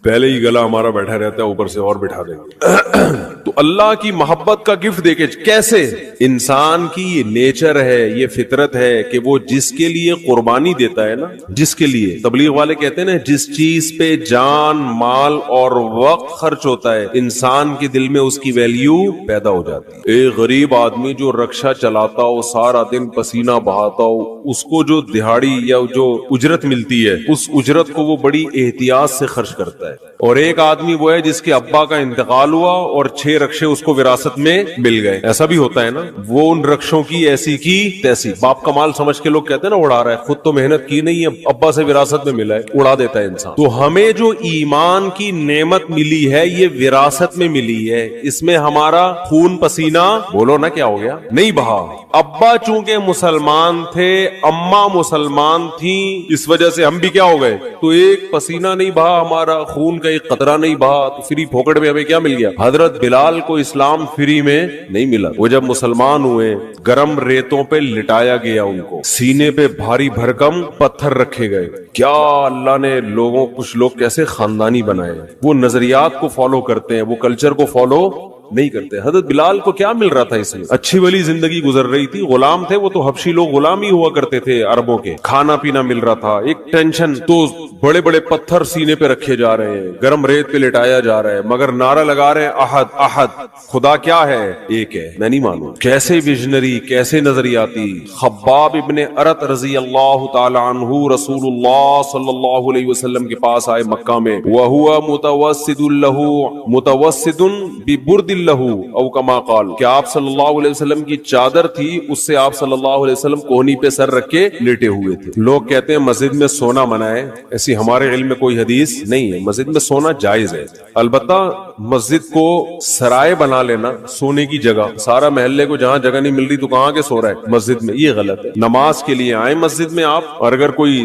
[SPEAKER 2] پہلے ہی گلا ہمارا بیٹھا رہتا ہے, اوپر سے اور بٹھا دیں گے. تو اللہ کی محبت کا گفٹ دے کے کیسے؟ انسان کی یہ نیچر ہے, یہ فطرت ہے کہ وہ جس کے لیے قربانی دیتا ہے نا, جس کے لیے, تبلیغ والے کہتے ہیں نا, جس چیز پہ جان, مال اور وقت خرچ ہوتا ہے انسان کے دل میں اس کی ویلیو پیدا ہو جاتی ہے. ایک غریب آدمی جو رکشہ چلاتا ہو, سارا دن پسینہ بہاتا ہو, اس کو جو دہاڑی یا جو اجرت ملتی ہے اس اجرت کو وہ بڑی احتیاط سے خرچ کرتا ہے. اور ایک آدمی وہ ہے جس کے ابا کا انتقال ہوا اور 6 رکشے اس کو وراثت میں مل گئے. ایسا بھی ہوتا ہے نا, وہ ان رکشوں کی ایسی کی تیسی, باپ کا مال سمجھ کے لوگ کہتے ہیں نا اڑا رہا ہے, خود تو محنت کی نہیں ہے, ابا سے وراثت میں ملا ہے, اڑا دیتا ہے انسان. تو ہمیں جو ایمان کی نعمت ملی ہے یہ وراثت میں ملی ہے, اس میں ہمارا خون پسینہ, بولو نا کیا ہو گیا, نہیں بہا. ابا چونکہ مسلمان تھے, اماں مسلمان تھیں, اس وجہ سے ہم بھی کیا ہو گئے, تو ایک پسینہ نہیں بہا ہمارا, خون کا ایک قطرہ نہیں بہا, تو فری پھوکڑ میں ہمیں کیا مل گیا؟ حضرت بلال کو اسلام فری میں نہیں ملا. وہ جب مسلمان ہوئے گرم ریتوں پہ لٹایا گیا, ان کو سینے پہ بھاری بھرکم پتھر رکھے گئے. کیا اللہ نے لوگوں, کچھ لوگ کیسے خاندانی بنائے, وہ نظریات کو فالو کرتے ہیں, وہ کلچر کو فالو نہیں کرتے. حضرت بلال کو کیا مل رہا تھا؟ اس میں اچھی والی زندگی گزر رہی تھی, غلام تھے وہ, تو حبشی لوگ غلام ہی ہوا کرتے تھے عربوں کے, کھانا پینا مل رہا تھا, ایک ٹینشن. تو بڑے بڑے پتھر سینے پہ رکھے جا رہے ہیں, گرم ریت پہ لٹایا جا رہا ہے, مگر نعرہ لگا رہے ہیں احد احد, خدا کیا ہے؟ ایک ہے, میں نہیں مانوں. کیسے ویژنری, کیسے نظریاتی. خباب ابن ارت رضی اللہ تعالی عنہ رسول اللہ صلی اللہ علیہ وسلم کے پاس آئے مکہ میں, وہو متوسد له متوسد ببرد لہو او کما قال, کہ آپ صلی اللہ علیہ وسلم کی چادر تھی, اس سے آپ صلی اللہ علیہ وسلم کوہنی پہ سر رکھ کے لیٹے ہوئے تھے. لوگ کہتے ہیں مسجد میں سونا منع ہے, ایسی ہمارے علم میں کوئی حدیث نہیں ہے. مسجد میں سونا جائز ہے, البتہ مسجد کو سرائے بنا لینا, سونے کی جگہ, سارا محلے کو جہاں جگہ نہیں مل رہی تو کہاں کے سو رہا ہے مسجد میں, یہ غلط ہے. نماز کے لیے آئے مسجد میں آپ, اور اگر کوئی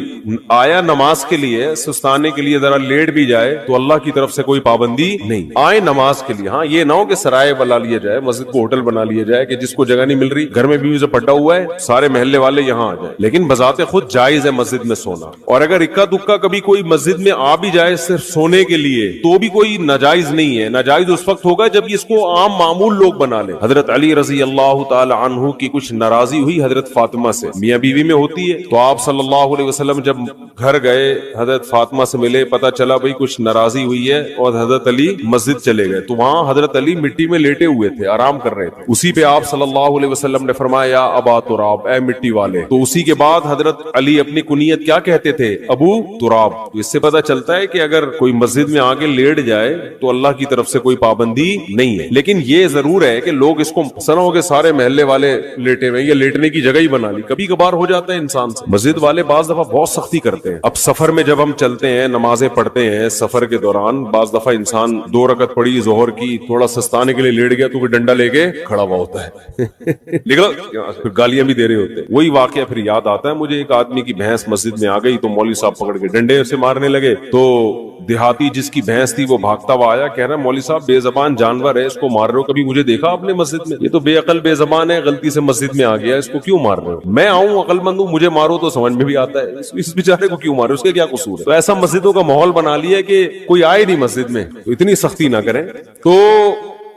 [SPEAKER 2] آیا نماز کے لیے سستانے کے لیے ذرا لیٹ بھی جائے تو اللہ کی طرف سے کوئی پابندی نہیں, آئے نماز کے لیے. ہاں یہ نہ ہو کہ سرائے بنا لیا جائے, مسجد کو ہوٹل بنا لیا جائے, کہ جس کو جگہ نہیں مل رہی, گھر میں بیوی سے پٹا ہوا ہے, سارے محلے والے یہاں آ جائیں. لیکن بذات خود جائز ہے مسجد میں سونا. اور اگر اکا دکا کبھی کوئی مسجد میں آ بھی جائے صرف سونے کے لیے تو بھی کوئی ناجائز نہیں ہے. ناجائز اس وقت ہوگا جب اس کو عام معمول لوگ بنا لیں. حضرت علی رضی اللہ تعالی عنہ کی کچھ ناراضی ہوئی حضرت فاطمہ سے, میاں بیوی میں ہوتی ہے, تو آپ صلی اللہ علیہ وسلم جب گھر گئے حضرت فاطمہ سے ملے, پتا چلا بھئی کچھ ناراضی ہوئی ہے, اور حضرت علی مسجد چلے گئے. تو وہاں حضرت علی مٹی میں لیٹے ہوئے تھے, آرام کر رہے تھے. اسی پہ آپ صلی اللہ علیہ وسلم نے فرمایا یا ابا تراب, اے مٹی والے. تو اسی کے بعد حضرت علی اپنی کنیت کیا کہتے تھے؟ ابو تراب. تو اس سے پتا چلتا ہے کہ اگر کوئی مسجد میں آ کے لیٹ جائے تو اللہ کی طرف سے کوئی پابندی نہیں ہے, لیکن یہ ضرور ہے کہ لوگ اس کو سنو کے سارے محلے والے لیٹے ہوئے یا لیٹنے کی جگہ ہی بنا لی. کبھی کبھار ہو جاتا ہے انسان سے. مسجد والے بعض دفعہ بہت سختی کرتے ہیں. اب سفر میں جب ہم چلتے ہیں, نمازیں پڑھتے ہیں سفر کے دوران, بعض دفعہ انسان 2 رکعت پڑھی ظہر کی, تھوڑا سستانے کے لیے لیٹ گیا تو کوئی ڈنڈا لے کے کھڑا ہوا ہوتا ہے, پھر گالیاں بھی دے رہے ہوتے ہیں. وہی واقعہ پھر یاد آتا ہے مجھے, ایک آدمی کی بھینس مسجد میں آ گئی تو مولوی صاحب پکڑ کے ڈنڈے سے مارنے لگے. تو دیہاتی جس کی بھینس تھی وہ بھاگتا ہوا آیا, کہہ رہا ہے مولوی صاحب بے زبان جانور ہے, اس کو مار رہے ہو, کبھی مجھے دیکھا آپ نے مسجد میں؟ یہ تو بے عقل بے زبان ہے, غلطی سے مسجد میں آ گیا, اس کو کیوں مار رہے ہو؟ میں آؤں عقل مند ہوں, مجھے مارو تو سمجھ میں بھی آتا ہے, اس بیچارے کو کیوں مارے, اس کے کیا قصور ہے؟ تو ایسا مسجدوں کا ماحول بنا لیا کہ کوئی آئے نہیں مسجد میں, تو اتنی سختی نہ کریں. تو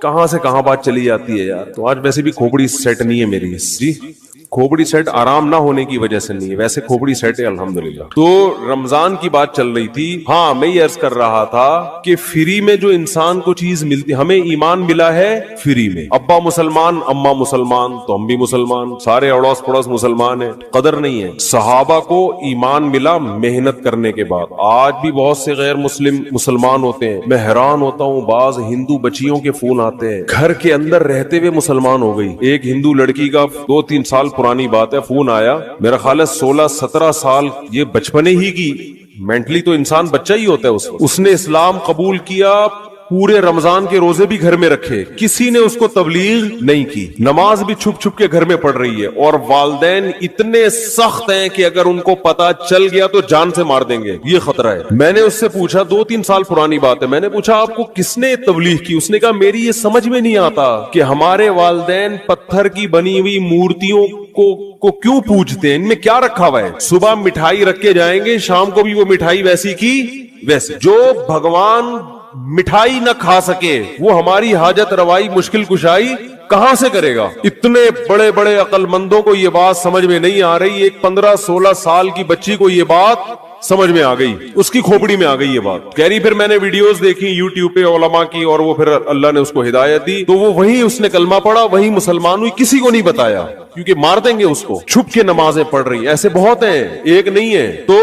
[SPEAKER 2] کہاں سے کہاں بات چلی جاتی ہے یار. تو آج ویسے بھی کھوپڑی سیٹ نہیں ہے میری. جی کھوپڑی سیٹ آرام نہ ہونے کی وجہ سے نہیں ہے, ویسے کھوپڑی سیٹ ہے الحمدللہ. تو رمضان کی بات چل رہی تھی. ہاں میں یہ عرض کر رہا تھا کہ فری میں جو انسان کو چیز ملتی, ہمیں ایمان ملا ہے فری میں. ابا مسلمان اماں مسلمان تو ہم بھی مسلمان, سارے اڑوس پڑوس مسلمان ہیں, قدر نہیں ہے. صحابہ کو ایمان ملا محنت کرنے کے بعد. آج بھی بہت سے غیر مسلمان ہوتے ہیں, میں حیران ہوتا ہوں, بعض ہندو بچیوں کے فون آتے ہیں, گھر کے اندر رہتے ہوئے مسلمان ہو گئی. ایک ہندو لڑکی کا 2-3 سال پرانی بات ہے, فون آیا, میرا خیال ہے 16-17 سال, یہ بچپنے ہی کی, مینٹلی تو انسان بچہ ہی ہوتا ہے. اس نے اسلام قبول کیا, پورے رمضان کے روزے بھی گھر میں رکھے, کسی نے اس کو تبلیغ نہیں کی, نماز بھی چھپ چھپ کے گھر میں پڑھ رہی ہے. اور والدین اتنے سخت ہیں کہ اگر ان کو پتا چل گیا تو جان سے مار دیں گے, یہ خطرہ ہے. میں نے اس سے پوچھا, 2-3 سال پرانی بات ہے, میں نے پوچھا آپ کو کس نے تبلیغ کی؟ اس نے کہا میری یہ سمجھ میں نہیں آتا کہ ہمارے والدین پتھر کی بنی ہوئی مورتیوں کو کیوں پوجتے ہیں, ان میں کیا رکھا ہوا ہے؟ صبح مٹھائی رکھ کے جائیں گے, شام کو بھی وہ مٹھائی ویسی کی ویسے. جو بھگوان مٹھائی نہ کھا سکے وہ ہماری حاجت روائی مشکل کشائی کہاں سے کرے گا؟ اتنے بڑے بڑے عقل مندوں کو یہ بات سمجھ میں نہیں آ رہی. ایک 15-16 سال کی بچی کو یہ بات سمجھ میں آ گئی, اس کی کھوپڑی میں آ گئی یہ بات. کہہ رہی پھر میں نے ویڈیوز دیکھی یوٹیوب پہ علماء کی, اور وہ پھر اللہ نے اس کو ہدایت دی, تو وہ وہیں اس نے کلمہ پڑھا, وہیں مسلمان ہوئی, کسی کو نہیں بتایا کیونکہ مار دیں گے اس کو. چھپ کے نمازیں پڑھ رہی, ایسے بہت ہیں, ایک نہیں ہے. تو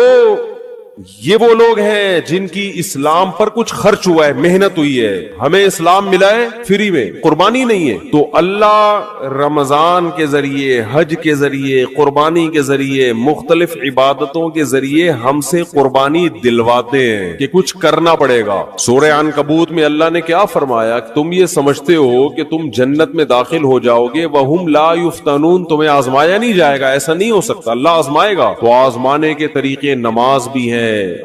[SPEAKER 2] یہ وہ لوگ ہیں جن کی اسلام پر کچھ خرچ ہوا ہے, محنت ہوئی ہے. ہمیں اسلام ملا ہے فری میں, قربانی نہیں ہے. تو اللہ رمضان کے ذریعے, حج کے ذریعے, قربانی کے ذریعے, مختلف عبادتوں کے ذریعے ہم سے قربانی دلواتے ہیں کہ کچھ کرنا پڑے گا. سورہ عنکبوت میں اللہ نے کیا فرمایا کہ تم یہ سمجھتے ہو کہ تم جنت میں داخل ہو جاؤ گے, وَهُمْ لَا يُفْتَنُونَ, تمہیں آزمایا نہیں جائے گا, ایسا نہیں ہو سکتا, اللہ آزمائے گا. تو آزمانے کے طریقے نماز بھی ہیں,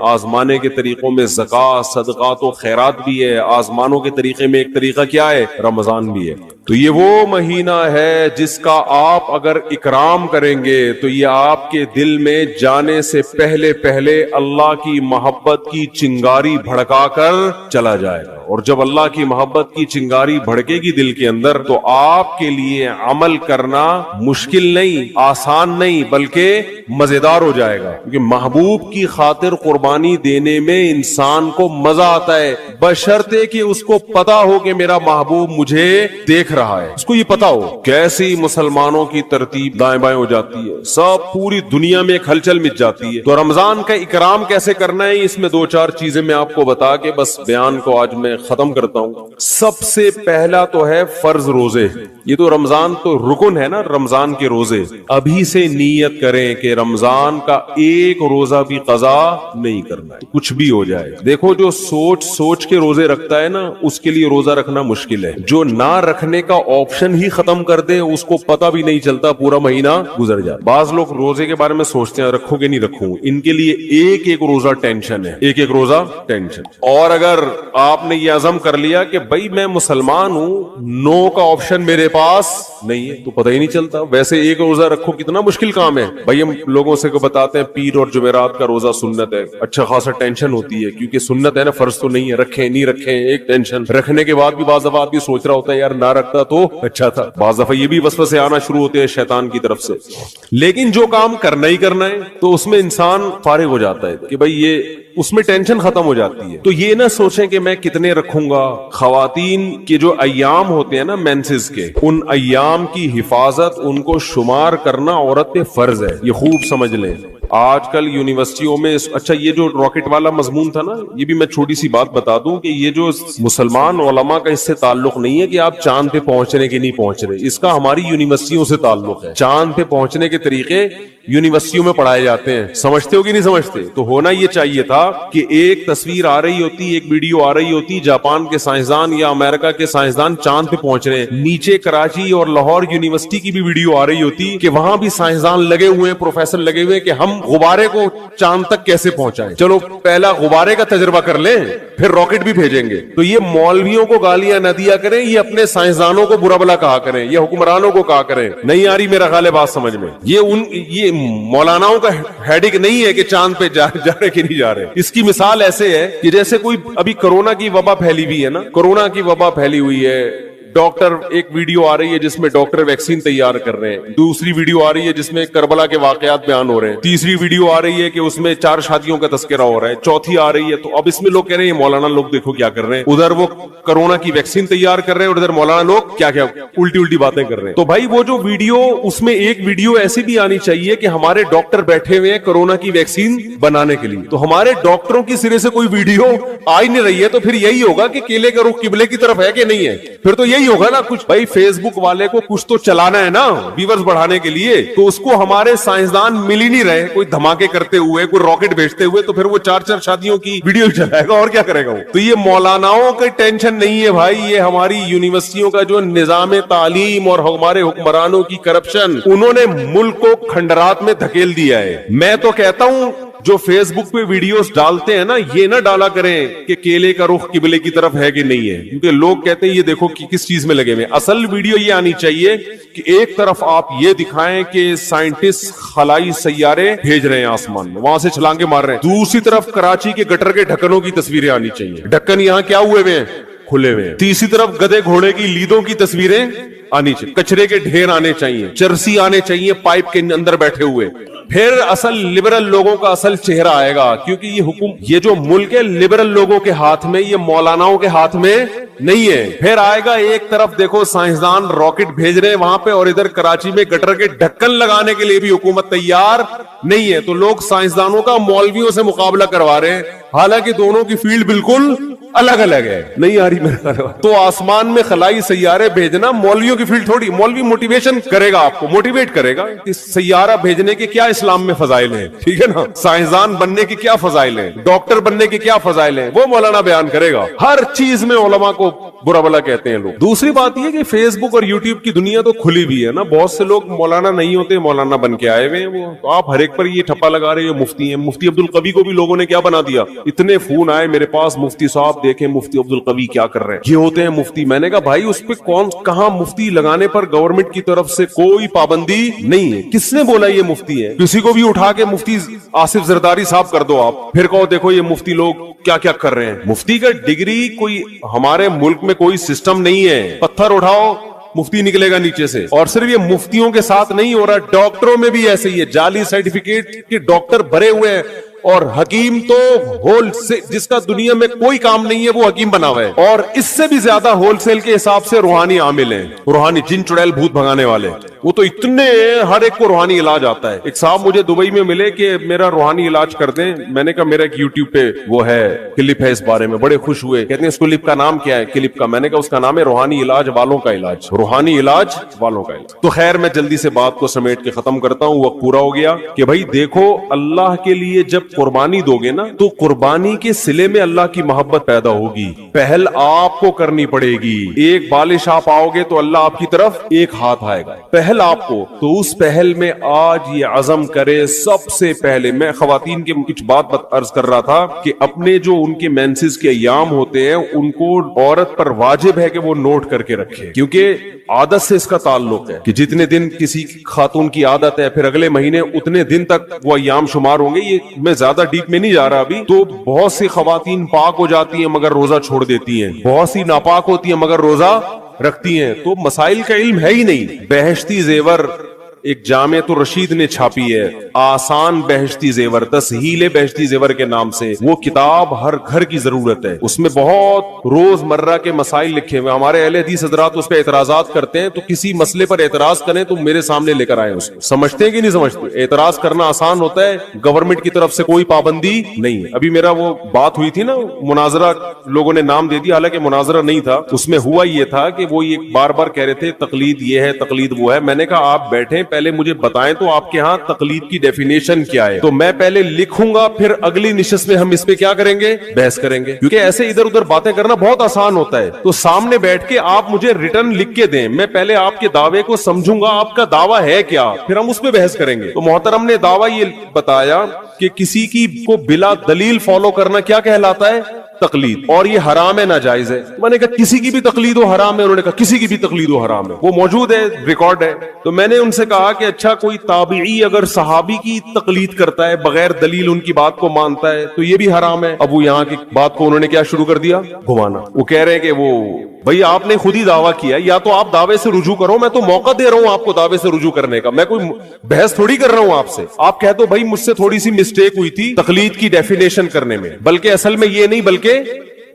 [SPEAKER 2] آزمانے کے طریقوں میں زکات, صدقات و خیرات بھی ہے. آزمانوں کے طریقے میں ایک طریقہ کیا ہے؟ رمضان بھی ہے. تو یہ وہ مہینہ ہے جس کا آپ اگر اکرام کریں گے تو یہ آپ کے دل میں جانے سے پہلے پہلے اللہ کی محبت کی چنگاری بھڑکا کر چلا جائے گا. اور جب اللہ کی محبت کی چنگاری بھڑکے گی دل کے اندر تو آپ کے لیے عمل کرنا مشکل نہیں, آسان نہیں, بلکہ مزیدار ہو جائے گا. کیونکہ محبوب کی خاطر قربانی دینے میں انسان کو مزہ آتا ہے, بشرطے کہ اس کو پتا ہو کہ میرا محبوب مجھے دیکھ رہا ہے, اس کو یہ پتا ہو. کیسی مسلمانوں کی ترتیب دائیں بائیں ہو جاتی ہے, سب پوری دنیا میں ایک ہلچل مچ جاتی ہے. تو رمضان کا اکرام کیسے کرنا ہے, اس میں 2-4 چیزیں میں آپ کو بتا کے بس بیان کو آج میں ختم کرتا ہوں. سب سے پہلا تو ہے فرض روزے. یہ تو رمضان تو رکن ہے نا, رمضان کے روزے. ابھی سے نیت کریں کہ رمضان کا ایک روزہ بھی قضا نہیں کرنا ہے, کچھ بھی ہو جائے. دیکھو جو سوچ کے روزے رکھتا ہے نا, اس کے لیے روزہ رکھنا مشکل ہے. جو نہ رکھنے کا آپشن ہی ختم کر دے, اس کو پتہ بھی نہیں چلتا پورا مہینہ گزر جائے. بعض لوگ روزے کے بارے میں سوچتے ہیں رکھوں کہ نہیں رکھوں, ان کے لیے ایک روزہ ٹینشن ہے, ایک روزہ ٹینشن. اور اگر آپ نے یہ عزم کر لیا کہ بھائی میں مسلمان ہوں, نو کا آپشن میرے پاس نہیں ہے, تو پتہ ہی نہیں چلتا. ویسے ایک روزہ رکھو کتنا مشکل کام ہے بھائی. ہم لوگوں سے کو بتاتے ہیں پیر اور جمعرات کا روزہ سنت ہے, اچھا خاصا ٹینشن ہوتی ہے کیونکہ سنت ہے نا, فرض تو نہیں ہے, رکھیں نہیں رکھیں ایک ٹینشن. رکھنے کے بعد بھی بعض دفعہ آدمی سوچ رہا ہوتا ہے یار نہ رکھتا تو اچھا تھا. بعض دفعہ یہ بھی وسوسے آنا شروع ہوتے ہیں شیطان کی طرف سے. لیکن جو کام کرنا ہی کرنا ہے تو اس میں انسان فارغ ہو جاتا ہے کہ بھائی یہ اس میں ٹینشن ختم ہو جاتی ہے. تو یہ نہ سوچیں کہ میں کتنے رکھوں گا. خواتین کے جو ایام ہوتے ہیں نا مینسز کے, ان ایام کی حفاظت, ان کو شمار کرنا عورت پہ فرض ہے. یہ خوب سمجھ لیں. آج کل یونیورسٹیوں میں, اچھا یہ جو راکٹ والا مضمون تھا نا, یہ بھی میں چھوٹی سی بات بتا دوں کہ یہ جو مسلمان علماء کا اس سے تعلق نہیں ہے کہ آپ چاند پہ پہنچ رہے کہ نہیں پہنچ رہے, اس کا ہماری یونیورسٹیوں سے تعلق ہے. چاند پہ پہنچنے کے طریقے یونیورسٹیوں میں پڑھائے جاتے ہیں. سمجھتے ہو کہ نہیں سمجھتے؟ تو ہونا یہ چاہیے تھا کہ ایک تصویر آ رہی ہوتی, ایک ویڈیو آ رہی ہوتی, جاپان کے سائنسدان یا امریکہ کے سائنسدان چاند پہ پہنچ رہے ہیں, نیچے کراچی اور لاہور یونیورسٹی کی بھی ویڈیو آ رہی ہوتی کہ وہاں بھی سائنسدان لگے ہوئے ہیں, پروفیسر لگے ہوئے ہیں کہ ہم غبارے کو چاند تک کیسے پہنچائیں. چلو پہلا غبارے کا تجربہ کر لیں, پھر راکٹ بھی بھیجیں گے. تو یہ مولویوں کو گالیاں نہ دیا کریں, یہ اپنے سائنسدانوں کو برا بلا کہا کریں, یہ حکمرانوں کو کہا کریں. نہیں آ رہی میرا خیال ہے بات سمجھ میں؟ یہ مولانا کا ہیڈک نہیں ہے کہ چاند پہ جا رہے کہ نہیں جا رہے. اس کی مثال ایسے ہے کہ جیسے کوئی ابھی کورونا کی وبا پھیلی ہوئی ہے نا, کورونا کی وبا پھیلی ہوئی ہے, ڈاکٹر ایک ویڈیو آ رہی ہے جس میں ڈاکٹر ویکسین تیار کر رہے ہیں, دوسری ویڈیو آ رہی ہے جس میں کربلا کے واقعات بیان ہو رہے ہیں, تیسری ویڈیو آ رہی ہے کہ اس میں 4 شادیوں کا تذکرہ ہو رہا ہے, چوتھی آ رہی ہے. تو اب اس میں لوگ کہہ رہے ہیں مولانا لوگ دیکھو کیا کر رہے ہیں, ادھر وہ کرونا کی ویکسین تیار کر رہے ہیں اور ادھر مولانا لوگ کیا کیا الٹی باتیں کر رہے ہیں. تو بھائی وہ جو ویڈیو, اس میں ایک ویڈیو ایسی بھی آنی چاہیے کہ ہمارے ڈاکٹر بیٹھے ہوئے ہیں کورونا کی ویکسین بنانے کے لیے. تو ہمارے ڈاکٹروں کی سرے سے کوئی ویڈیو آ ہی نہیں رہی ہے, تو پھر یہی ہوگا کہ کیلے کا رخ قبلے کی طرف ہے کہ نہیں ہے. پھر تو یہی ہوگا نا کچھ. بھائی فیس بک والے کو کچھ تو چلانا ہے نا ویورز بڑھانے کے لیے, تو اس کو ہمارے سائنسدان مل ہی نہیں رہے, کوئی دھماکے کرتے ہوئے, کوئی راکٹ بھیجتے ہوئے, تو پھر وہ 4 شادیوں کی ویڈیو چلائے گا اور کیا کرے گا وہ. تو یہ مولاناؤں کی ٹینشن نہیں ہے بھائی, یہ ہماری یونیورسٹیوں کا جو نظام تعلیم اور ہمارے حکمرانوں کی کرپشن, انہوں نے ملک کو کھنڈرات میں دھکیل دیا ہے. میں تو کہتا ہوں جو فیس بک پہ ویڈیوز ڈالتے ہیں نا, یہ نہ ڈالا کریں کہ کیلے کا رخ قبلے کی طرف ہے کہ نہیں ہے, کیونکہ لوگ کہتے ہیں یہ دیکھو کس چیز میں لگے ہوئے. اصل ویڈیو یہ آنی چاہیے کہ ایک طرف آپ یہ دکھائیں کہ سائنٹسٹ خلائی سیارے بھیج رہے ہیں آسمان میں, وہاں سے چھلانگے مار رہے ہیں, دوسری طرف کراچی کے گٹر کے ڈھکنوں کی تصویریں آنی چاہیے, ڈھکن یہاں کیا ہوئے ہوئے ہیں, کھلے ہوئے ہیں. تیسری طرف گدے گھوڑے کی لیدوں کی تصویریں آنی چاہیے, کچرے کے ڈھیر آنے چاہیے, چرسی آنے چاہیے پائپ کے اندر بیٹھے ہوئے. پھر اصل لبرل لوگوں کا اصل چہرہ آئے گا, کیونکہ یہ جو ملک ہے لبرل لوگوں کے ہاتھ میں, یہ مولاناؤں کے ہاتھ میں نہیں ہے. پھر آئے گا ایک طرف دیکھو سائنسدان راکٹ بھیج رہے ہیں وہاں پہ, اور ادھر کراچی میں گٹر کے ڈھکن لگانے کے لیے بھی حکومت تیار نہیں ہے. تو لوگ سائنسدانوں کا مولویوں سے مقابلہ کروا رہے ہیں, حالانکہ دونوں کی فیلڈ بالکل الگ الگ ہے. نہیں آ رہی میرا. تو آسمان میں خلائی سیارے بھیجنا مولویوں کی فیلڈ تھوڑی. مولوی موٹیویشن کرے گا, آپ کو موٹیویٹ کرے گا کہ سیارہ بھیجنے کے کیا اسلام میں فضائل ہیں, ٹھیک ہے نا, سائنسدان بننے کے کیا فضائل ہیں, ڈاکٹر بننے کے کیا فضائل ہیں, وہ مولانا بیان کرے گا. ہر چیز میں علماء کو برا بلا کہتے ہیں لوگ. دوسری بات یہ کہ فیس بک اور یوٹیوب کی دنیا تو کھلی بھی ہے نا, بہت سے لوگ مولانا نہیں ہوتے, مولانا بن کے آئے ہوئے ہیں. وہ تو آپ ہر ایک پر یہ ٹھپا لگا رہے ہیں مفتی ہیں. مفتی عبد القوی کو بھی لوگوں نے کیا بنا دیا, اتنے فون آئے میرے پاس, مفتی صاحب دیکھیں مفتی عبد القوی کیا کر رہے ہیں, یہ ہوتے ہیں مفتی. میں نے کہا بھائی اس پہ کون کہاں مفتی لگانے پر گورنمنٹ کی طرف سے کوئی پابندی نہیں ہے. کس نے بولا یہ مفتی ہے؟ کسی کو بھی اٹھا کے مفتی آصف زرداری صاحب کر دو آپ, پھر کہو دیکھو یہ مفتی لوگ کیا کیا کر رہے ہیں. مفتی کا ڈگری کوئی ہمارے ملک میں کوئی سسٹم نہیں ہے, پتھر اٹھاؤ مفتی نکلے گا نیچے سے. اور صرف یہ مفتیوں کے ساتھ نہیں ہو رہا, ڈاکٹروں میں بھی ایسے ہی ہے, جعلی سرٹیفکیٹ کے ڈاکٹر بھرے ہوئے ہیں. اور حکیم تو ہول سے, جس کا دنیا میں کوئی کام نہیں ہے وہ حکیم بنا ہوا ہے, اور اس سے بھی زیادہ ہول سیل کے حساب سے روحانی عامل ہیں, روحانی جن چڑیل بھوت بھگانے والے. وہ تو اتنے ہر ایک کو روحانی علاج آتا ہے. ایک صاحب مجھے دبئی میں ملے کہ میرا روحانی علاج کر دیں. میں نے کہا میرا ایک یوٹیوب پہ وہ ہے کلپ ہے اس بارے میں, بڑے خوش ہوئے, کہتے ہیں اس کلپ کا نام کیا ہے, کلپ کا. میں نے کہا اس کا نام ہے روحانی علاج والوں کا علاج, روحانی علاج والوں کا علاج. تو خیر میں جلدی سے بات کو سمیٹ کے ختم کرتا ہوں, وقت پورا ہو گیا. کہ بھائی دیکھو اللہ کے لیے جب قربانی دو گے نا, تو قربانی کے صلے میں اللہ کی محبت پیدا ہوگی. پہل آپ کو کرنی پڑے گی. ایک بالش آپ آؤ گے تو اللہ آپ کی طرف ایک ہاتھ آئے گا, پہل آپ کو. تو اس پہل میں آج یہ عزم کرے سب سے پہلے. میں خواتین کے کچھ بات عرض کر رہا تھا کہ اپنے جو ان کے مینسز کے ایام ہوتے ہیں ان کو عورت پر واجب ہے کہ وہ نوٹ کر کے رکھے, کیونکہ عادت سے اس کا تعلق ہے کہ جتنے دن کسی خاتون کی عادت ہے پھر اگلے مہینے اتنے دن تک وہ ایام شمار ہوں گے. یہ میں زیادہ ڈیپ میں نہیں جا رہا ابھی. تو بہت سی خواتین پاک ہو جاتی ہیں مگر روزہ چھوڑ دیتی ہیں, بہت سی ناپاک ہوتی ہیں مگر روزہ رکھتی ہیں. تو مسائل کا علم ہے ہی نہیں. بہشتی زیور ایک جامعۃ الرشید نے چھاپی ہے، آسان بہشتی زیور، تسہیل بہشتی زیور کے نام سے. وہ کتاب ہر گھر کی ضرورت ہے. اس میں بہت روز مرہ کے مسائل لکھے ہوئے. ہمارے اہل حدیث حضرات اس پہ اعتراضات کرتے ہیں، تو کسی مسئلے پر اعتراض کریں تو میرے سامنے لے کر آئیں. اس کو سمجھتے ہیں کہ نہیں سمجھتے؟ اعتراض کرنا آسان ہوتا ہے، گورنمنٹ کی طرف سے کوئی پابندی نہیں ہے. ابھی میرا وہ بات ہوئی تھی نا، مناظرہ لوگوں نے نام دے دیا، حالانکہ مناظرہ نہیں تھا. اس میں ہوا یہ تھا کہ وہ یہ بار بار کہہ رہے تھے تقلید یہ ہے، تقلید وہ ہے. میں نے کہا آپ بیٹھیں، پہلے مجھے بتائیں تو آپ کے ہاں تقلید کی ڈیفینیشن کیا ہے. تو میں پہلے لکھوں گا، پھر اگلی نشست میں ہم اس پہ کیا کریں گے؟ بحث کریں گے. کیونکہ ایسے ادھر ادھر باتیں کرنا بہت آسان ہوتا ہے. تو سامنے بیٹھ کے آپ مجھے ریٹرن لکھ کے دیں، میں پہلے آپ کے دعوے کو سمجھوں گا، آپ کا دعویٰ ہے کیا، پھر ہم اس پہ بحث کریں گے. تو محترم نے دعویٰ یہ بتایا کہ کسی کی کو بلا دلیل فالو کرنا کیا کہلاتا ہے؟ تقلید. اور یہ حرام ہے، ناجائز ہے. میں نے کہا کسی کی بھی تقلید و حرام ہے؟ انہوں نے کہا کسی کی بھی تقلید و حرام ہے. وہ موجود ہے، ریکارڈ ہے. تو میں نے ان سے کہا کہ اچھا کوئی تابعی اگر صحابی کی تقلید کرتا ہے، بغیر دلیل ان کی بات کو مانتا ہے، تو یہ بھی حرام ہے. اب وہ یہاں کی بات کو انہوں نے کیا شروع کر دیا؟ گھمانا. وہ کہہ رہے ہیں کہ وہ بھائی آپ نے خود ہی دعویٰ کیا، یا تو آپ دعوے سے رجوع کرو، میں تو موقع دے رہا ہوں آپ کو دعوے سے رجوع کرنے کا، میں کوئی بحث تھوڑی کر رہا ہوں آپ سے. آپ کہہ دو بھائی مجھ سے تھوڑی سی مسٹیک ہوئی تھی تقلید کی ڈیفینیشن کرنے میں، بلکہ اصل میں یہ نہیں بلکہ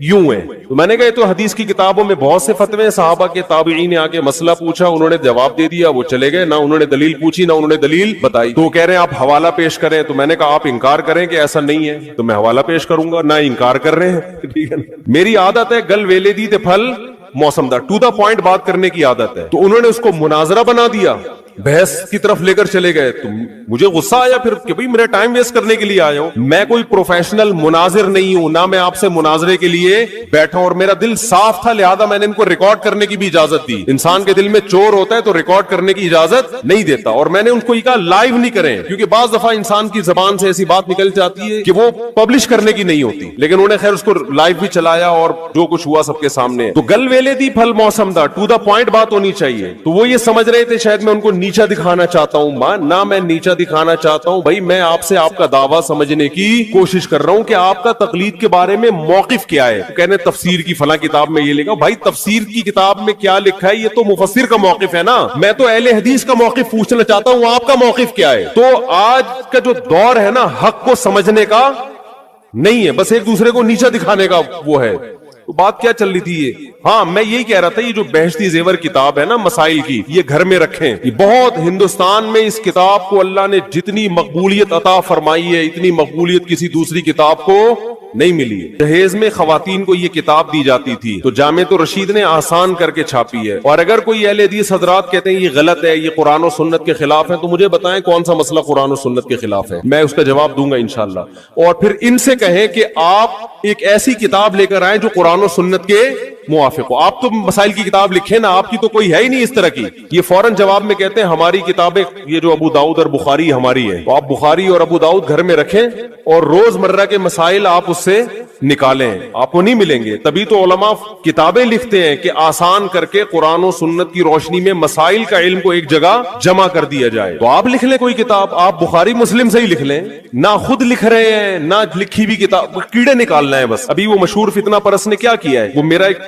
[SPEAKER 2] یوں ہے. تو میں نے کہا تو حدیث کی کتابوں میں بہت سے فتوے، صحابہ کے تابعین نے آ کے مسئلہ پوچھا، انہوں نے جواب دے دیا، وہ چلے گئے، نہ انہوں نے دلیل پوچھی نہ انہوں نے دلیل بتائی. تو وہ کہہ رہے ہیں آپ حوالہ پیش کریں. تو میں نے کہا آپ انکار کریں کہ ایسا نہیں ہے تو میں حوالہ پیش کروں گا. نہ انکار کر رہے ہیں، ٹھیک ہے. میری عادت ہے گل ویلے دی تے پھل موسم دا، ٹو دا پوائنٹ بات کرنے کی عادت ہے. تو انہوں نے اس کو مناظرہ بنا دیا، بحث کی طرف لے کر چلے گئے. تو مجھے غصہ آیا پھر کہ بھئی میرا ٹائم ویسٹ کرنے کے لیے آیا ہوں. میں کوئی پروفیشنل مناظر نہیں ہوں، نہ میں آپ سے مناظرے کے لیے بیٹھا ہوں. اور میرا دل صاف تھا، لہذا میں نے ان کو ریکارڈ کرنے کی بھی اجازت دی. انسان کے دل میں چور ہوتا ہے تو ریکارڈ کرنے کی اجازت نہیں دیتا. اور میں نے ان کو یہ کہا لائیو نہیں کریں، کیونکہ بعض دفعہ انسان کی زبان سے ایسی بات نکل جاتی ہے کہ وہ پبلش کرنے کی نہیں ہوتی. لیکن انہوں نے خیر اس کو لائیو بھی چلایا اور جو کچھ ہوا سب کے سامنے. تو گل ویلے دی پھل موسم دا، ٹو دا پوائنٹ بات ہونی چاہیے. تو وہ یہ سمجھ رہے تھے شاید میں ان کو نیچا دکھانا چاہتا ہوں. نہ میں نیچا دکھانا چاہتا ہوں بھائی، میں آپ سے آپ کا دعویٰ سمجھنے کی کوشش کر رہا ہوں کہ آپ کا تقلید کے بارے میں موقف کیا ہے. کہنے تفسیر کی فلاں کتاب میں یہ لکھا. بھائی تفسیر کی کتاب میں کیا لکھا ہے یہ تو مفسر کا موقف ہے نا. میں تو اہل حدیث کا موقف پوچھنا چاہتا ہوں، آپ کا موقف کیا ہے. تو آج کا جو دور ہے نا، حق کو سمجھنے کا نہیں ہے، بس ایک دوسرے کو نیچا دکھانے کا وہ ہے. تو بات کیا چل رہی تھی یہ؟ ہاں میں یہی کہہ رہا تھا یہ جو بہشتی زیور کتاب ہے نا مسائل کی، یہ گھر میں رکھیں. یہ بہت ہندوستان میں اس کتاب کو اللہ نے جتنی مقبولیت عطا فرمائی ہے، اتنی مقبولیت کسی دوسری کتاب کو نہیں ملی. جہیز میں خواتین کو یہ کتاب دی جاتی تھی تو جامعۃ الرشید نے آسان کر کے چھاپی ہے. اور اگر کوئی اہل حدیث حضرات کہتے ہیں یہ غلط ہے، یہ قرآن و سنت کے خلاف ہے، تو مجھے بتائیں کون سا مسئلہ قرآن و سنت کے خلاف ہے، میں اس کا جواب دوں گا انشاءاللہ. اور پھر ان سے کہیں کہ آپ ایک ایسی کتاب لے کر آئیں جو قرآن و سنت کے موافق ہو. آپ تو مسائل کی کتاب لکھیں نا، آپ کی تو کوئی ہے ہی نہیں اس طرح کی. یہ فوراً جواب میں کہتے ہیں ہماری کتابیں یہ جو ابو داؤد اور بخاری ہماری ہے. تو آپ بخاری اور ابو داؤد گھر میں رکھیں اور روز مرہ کے مسائل آپ اس سے نکالیں، آپ کو نہیں ملیں گے. تبھی تو علماء کتابیں لکھتے ہیں کہ آسان کر کے قرآن و سنت کی روشنی میں مسائل کا علم کو ایک جگہ جمع کر دیا جائے. تو آپ لکھ لیں کوئی کتاب، آپ بخاری مسلم سے ہی لکھ لیں. نہ خود لکھ رہے ہیں نہ لکھی بھی کتاب، کیڑے نکالنا ہے بس. ابھی وہ مشہور فتنہ پرست نے کیا کیا ہے، وہ میرا ایک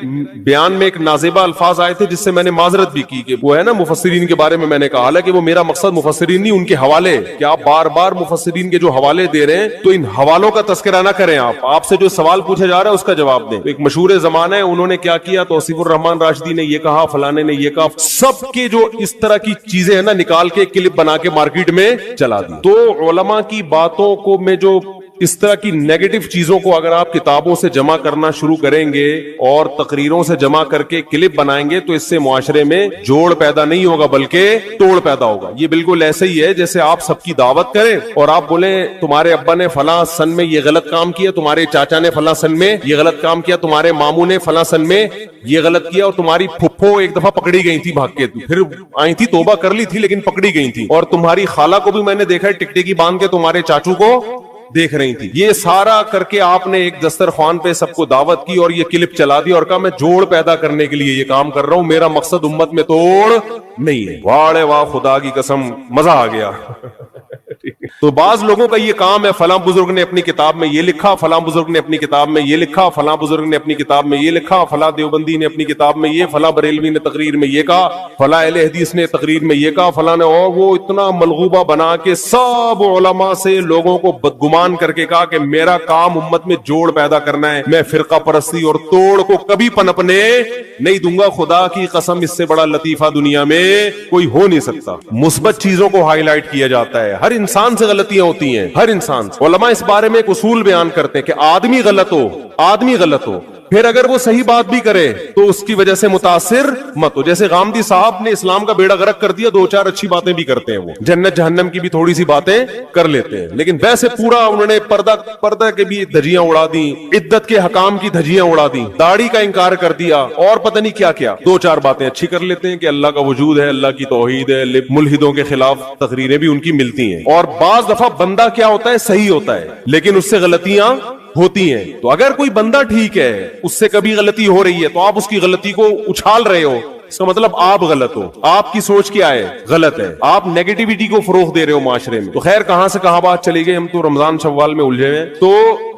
[SPEAKER 2] بیان میں ایک نازیبہ الفاظ آئے تھے جس سے میں نے معذرت بھی کی کہ وہ ہے نا مفسرین کے بارے میں میں نے کہا، حالانکہ وہ میرا مقصد مفسرین نہیں، ان کے حوالے. کہ آپ بار بار مفسرین کے جو حوالے دے رہے ہیں تو ان حوالوں کا تذکرہ نہ کریں. آپ سے جو سوال پوچھا جا رہا ہے اس کا جواب دیں. ایک مشہور زمانہ ہے انہوں نے کیا کیا، توصیف الرحمان راشدی نے یہ کہا، فلانے نے یہ کہا، سب کے جو اس طرح کی چیزیں ہیں نا نکال کے کلپ بنا کے مارکیٹ میں چلا دی. تو علماء کی باتوں کو میں جو اس طرح کی نیگیٹو چیزوں کو اگر آپ کتابوں سے جمع کرنا شروع کریں گے اور تقریروں سے جمع کر کے کلپ بنائیں گے تو اس سے معاشرے میں جوڑ پیدا نہیں ہوگا بلکہ توڑ پیدا ہوگا. یہ بالکل ایسے ہی ہے جیسے آپ سب کی دعوت کریں اور آپ بولیں تمہارے ابا نے فلاں سن میں یہ غلط کام کیا، تمہارے چاچا نے فلاں سن میں یہ غلط کام کیا، تمہارے ماموں نے فلاں سن میں یہ غلط کیا، اور تمہاری پھپھو ایک دفعہ پکڑی گئی تھی بھاگ کے، پھر آئی تھی توبہ کر لی تھی لیکن پکڑی گئی تھی، اور تمہاری خالہ کو بھی میں نے دیکھا ہے ٹکٹکی باندھ کے تمہارے چاچو کو دیکھ رہی تھی. یہ سارا کر کے آپ نے ایک دسترخوان پہ سب کو دعوت کی اور یہ کلپ چلا دی اور کہا میں جوڑ پیدا کرنے کے لیے یہ کام کر رہا ہوں، میرا مقصد امت میں توڑ نہیں ہے. واڑے واہ، خدا کی قسم مزہ آ گیا. تو بعض لوگوں کا یہ کام ہے، فلاں بزرگ نے اپنی کتاب میں یہ لکھا، فلاں بزرگ نے اپنی کتاب میں یہ لکھا، فلاں بزرگ نے اپنی کتاب میں یہ لکھا، فلاں دیوبندی نے اپنی کتاب میں یہ، فلاں بریلوی نے تقریر میں یہ کہا، فلاں اہل حدیث نے تقریر میں یہ کہا، فلاں نے، اور وہ اتنا ملغوبہ بنا کے سب علماء سے لوگوں کو بدگمان کر کے کہا کہ میرا کام امت میں جوڑ پیدا کرنا ہے، میں فرقہ پرستی اور توڑ کو کبھی پنپنے نہیں دوں گا، خدا کی قسم اس سے بڑا لطیفہ دنیا میں کوئی ہو نہیں سکتا۔ مثبت چیزوں کو ہائی لائٹ کیا جاتا ہے، ہر انسان سے غلطیاں ہوتی ہیں، ہر انسان سے۔ علماء اس بارے میں ایک اصول بیان کرتے ہیں کہ آدمی غلط ہو، آدمی غلط ہو، پھر اگر وہ صحیح بات بھی کرے تو اس کی وجہ سے متاثر مت ہو۔ جیسے غامدی صاحب نے اسلام کا بیڑا غرق کر دیا، دو چار اچھی باتیں بھی کرتے ہیں، وہ جنت جہنم کی بھی تھوڑی سی باتیں کر لیتے ہیں، لیکن ویسے پورا انہوں نے پردہ کے بھی دھجیاں اڑا دی، عدت کے حکام کی دھجیاں اڑا دی، داڑھی کا انکار کر دیا، اور پتہ نہیں کیا کیا۔ دو چار باتیں اچھی کر لیتے ہیں کہ اللہ کا وجود ہے، اللہ کی توحید ہے، ملحدوں کے خلاف تقریریں بھی ان کی ملتی ہیں، اور بعض دفعہ بندہ کیا ہوتا ہے، صحیح ہوتا ہے لیکن اس سے غلطیاں ہوتی ہیں۔ تو اگر کوئی بندہ ٹھیک ہے، اس سے کبھی غلطی ہو رہی ہے، تو آپ اس کی غلطی کو اچھال رہے ہو، اس کا مطلب آپ غلط ہو، آپ کی سوچ کیا ہے، غلط ہے، آپ نیگیٹیوٹی کو فروغ دے رہے ہو معاشرے میں۔ تو خیر کہاں سے کہاں بات چلی گئی، ہم تو رمضان شوال میں الجھے ہوئے۔ تو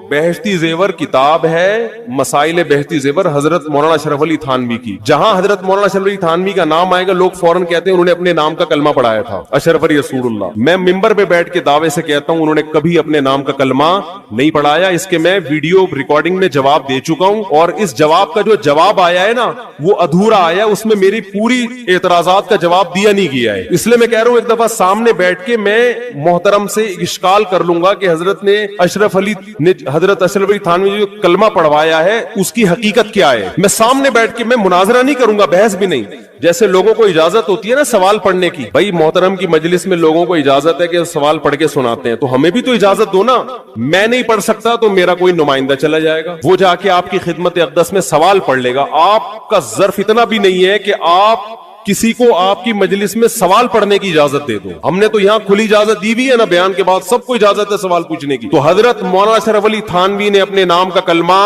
[SPEAKER 2] بہشتی زیور کتاب ہے، مسائل بہشتی زیور، حضرت مولانا اشرف علی تھانوی کی۔ جہاں حضرت مولانا اشرف علی تھانوی کا نام آئے گا لوگ فوراً کہتے ہیں انہوں نے اپنے نام کا کلمہ پڑھایا تھا، اشرف علی رسول اللہ۔ میں ممبر پہ بیٹھ کے دعوے سے کہتا ہوں انہوں نے کبھی اپنے نام کا کلمہ نہیں پڑھایا، اس کے میں ویڈیو ریکارڈنگ میں جواب دے چکا ہوں، اور اس جواب کا جو جواب آیا ہے نا وہ ادھورا آیا، اس میں میری پوری اعتراضات کا جواب دیا نہیں گیا ہے۔ اس لیے میں کہہ رہا ہوں ایک دفعہ سامنے بیٹھ کے میں محترم سے اشکال کر لوں گا کہ حضرت نے اشرف علی نے حضرت اشرف علی جو کلمہ پڑھوایا ہے اس کی حقیقت کیا ہے، میں سامنے بیٹھ کے میں مناظرہ نہیں کروں گا، بحث بھی نہیں۔ جیسے لوگوں کو اجازت ہوتی ہے نا سوال پڑھنے کی، بھائی محترم کی مجلس میں لوگوں کو اجازت ہے کہ سوال پڑھ کے سناتے ہیں، تو ہمیں بھی تو اجازت دو نا۔ میں نہیں پڑھ سکتا تو میرا کوئی نمائندہ چلا جائے گا، وہ جا کے آپ کی خدمت اقدس میں سوال پڑھ لے گا۔ آپ کا ظرف اتنا بھی نہیں ہے کہ آپ کسی کو آپ کی مجلس میں سوال پڑھنے کی اجازت دے دو، ہم نے تو یہاں کھلی اجازت دی بھی ہے نا، بیان کے بعد سب کو اجازت ہے سوال پوچھنے کی۔ تو حضرت مولانا اشرف علی تھانوی نے اپنے نام کا کلمہ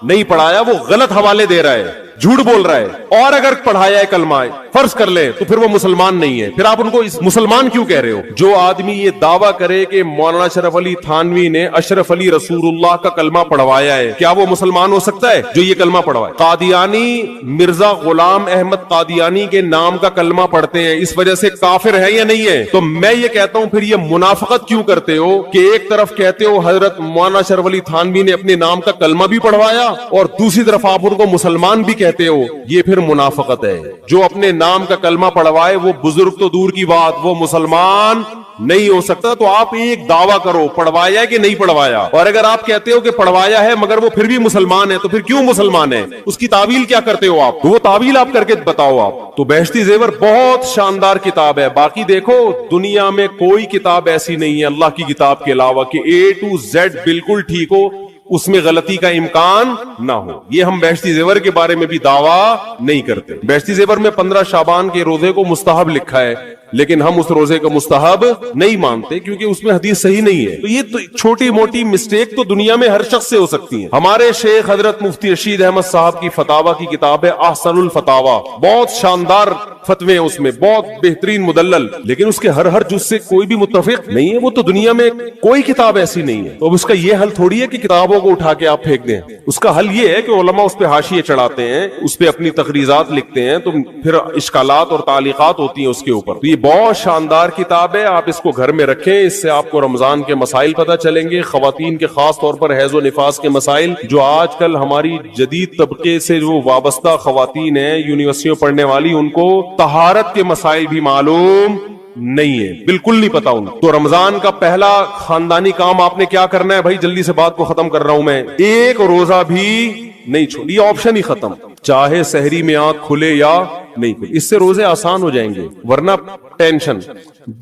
[SPEAKER 2] نہیں پڑھایا، وہ غلط حوالے دے رہا ہے، جھوٹ بول رہا ہے، اور اگر پڑھایا ہے کلمہ فرض کر لے تو پھر وہ مسلمان نہیں ہے، پھر آپ ان کو مسلمان کیوں کہہ رہے ہو؟ جو آدمی یہ دعویٰ کرے کہ مولانا اشرف علی تھانوی نے اشرف علی رسول اللہ کا کلمہ پڑھوایا ہے، کیا وہ مسلمان ہو سکتا ہے جو یہ کلمہ پڑھوائے؟ قادیانی مرزا غلام احمد قادیانی کے نام کا کلمہ پڑھتے ہیں، اس وجہ سے کافر ہے یا نہیں ہے؟ تو میں یہ کہتا ہوں پھر یہ منافقت کیوں کرتے ہو کہ ایک طرف کہتے ہو حضرت مولانا اشرف علی تھانوی نے اپنے نام کا کلمہ بھی پڑھوایا اور دوسری طرف آپ ان کو مسلمان بھی کہتے ہو، یہ پھر منافقت ہے۔ جو اپنے نام کا کلمہ پڑھوائے وہ بزرگ تو دور کی بات، وہ مسلمان نہیں ہو سکتا۔ تو آپ ایک دعویٰ کرو پڑھوایا ہے کہ نہیں پڑھوایا، اور اگر آپ کہتے ہو کہ پڑھوایا ہے مگر وہ پھر بھی مسلمان ہے تو پھر کیوں مسلمان ہے؟ اس کی تعویل کیا کرتے ہو آپ؟ وہ تعویل آپ کر کے بتاؤ آپ۔ تو بہشتی زیور بہت شاندار کتاب ہے، باقی دیکھو دنیا میں کوئی کتاب ایسی نہیں ہے اللہ کی کتاب کے علاوہ کہ A to Z بالکل ٹھیک ہو، اس میں غلطی کا امکان نہ ہو۔ یہ ہم بہشتی زیور کے بارے میں بھی دعویٰ نہیں کرتے۔ بہشتی زیور میں 15 شعبان کے روزے کو مستحب لکھا ہے، لیکن ہم اس روزے کا مستحب نہیں مانتے کیونکہ اس میں حدیث صحیح نہیں ہے۔ تو یہ تو چھوٹی موٹی مسٹیک تو دنیا میں ہر شخص سے ہو سکتی ہے۔ ہمارے شیخ حضرت مفتی رشید احمد صاحب کی فتاوا کی کتاب ہے احسن الفتاوا، بہت شاندار فتوے ہیں اس میں، بہت بہترین مدلل، لیکن اس کے ہر جز سے کوئی بھی متفق نہیں ہے۔ وہ تو دنیا میں کوئی کتاب ایسی نہیں ہے۔ تو اب اس کا یہ حل تھوڑی ہے کہ کتابوں کو اٹھا کے آپ پھینک دیں، اس کا حل یہ ہے کہ علماء اس پہ حاشیے چڑھاتے ہیں، اس پہ اپنی تقریرات لکھتے ہیں، تو پھر اشکالات اور تعلیقات ہوتی ہیں اس کے اوپر۔ تو یہ بہت شاندار کتاب ہے، آپ اس کو گھر میں رکھیں، اس سے آپ کو رمضان کے مسائل پتہ چلیں گے، خواتین کے خاص طور پر حیض و نفاس کے مسائل، جو آج کل ہماری جدید طبقے سے جو وابستہ خواتین ہیں یونیورسٹیوں پڑھنے والی، ان کو طہارت کے مسائل بھی معلوم نہیں ہے، بالکل نہیں پتا ان کو۔ تو رمضان کا پہلا خاندانی کام آپ نے کیا کرنا ہے بھائی؟ جلدی سے بات کو ختم کر رہا ہوں میں، ایک روزہ بھی نہیں چھوڑی، آپشن ہی ختم، چاہے سحری میں آنکھ کھلے یا نہیں کھلے، اس سے روزے آسان ہو جائیں گے، ورنہ ٹینشن۔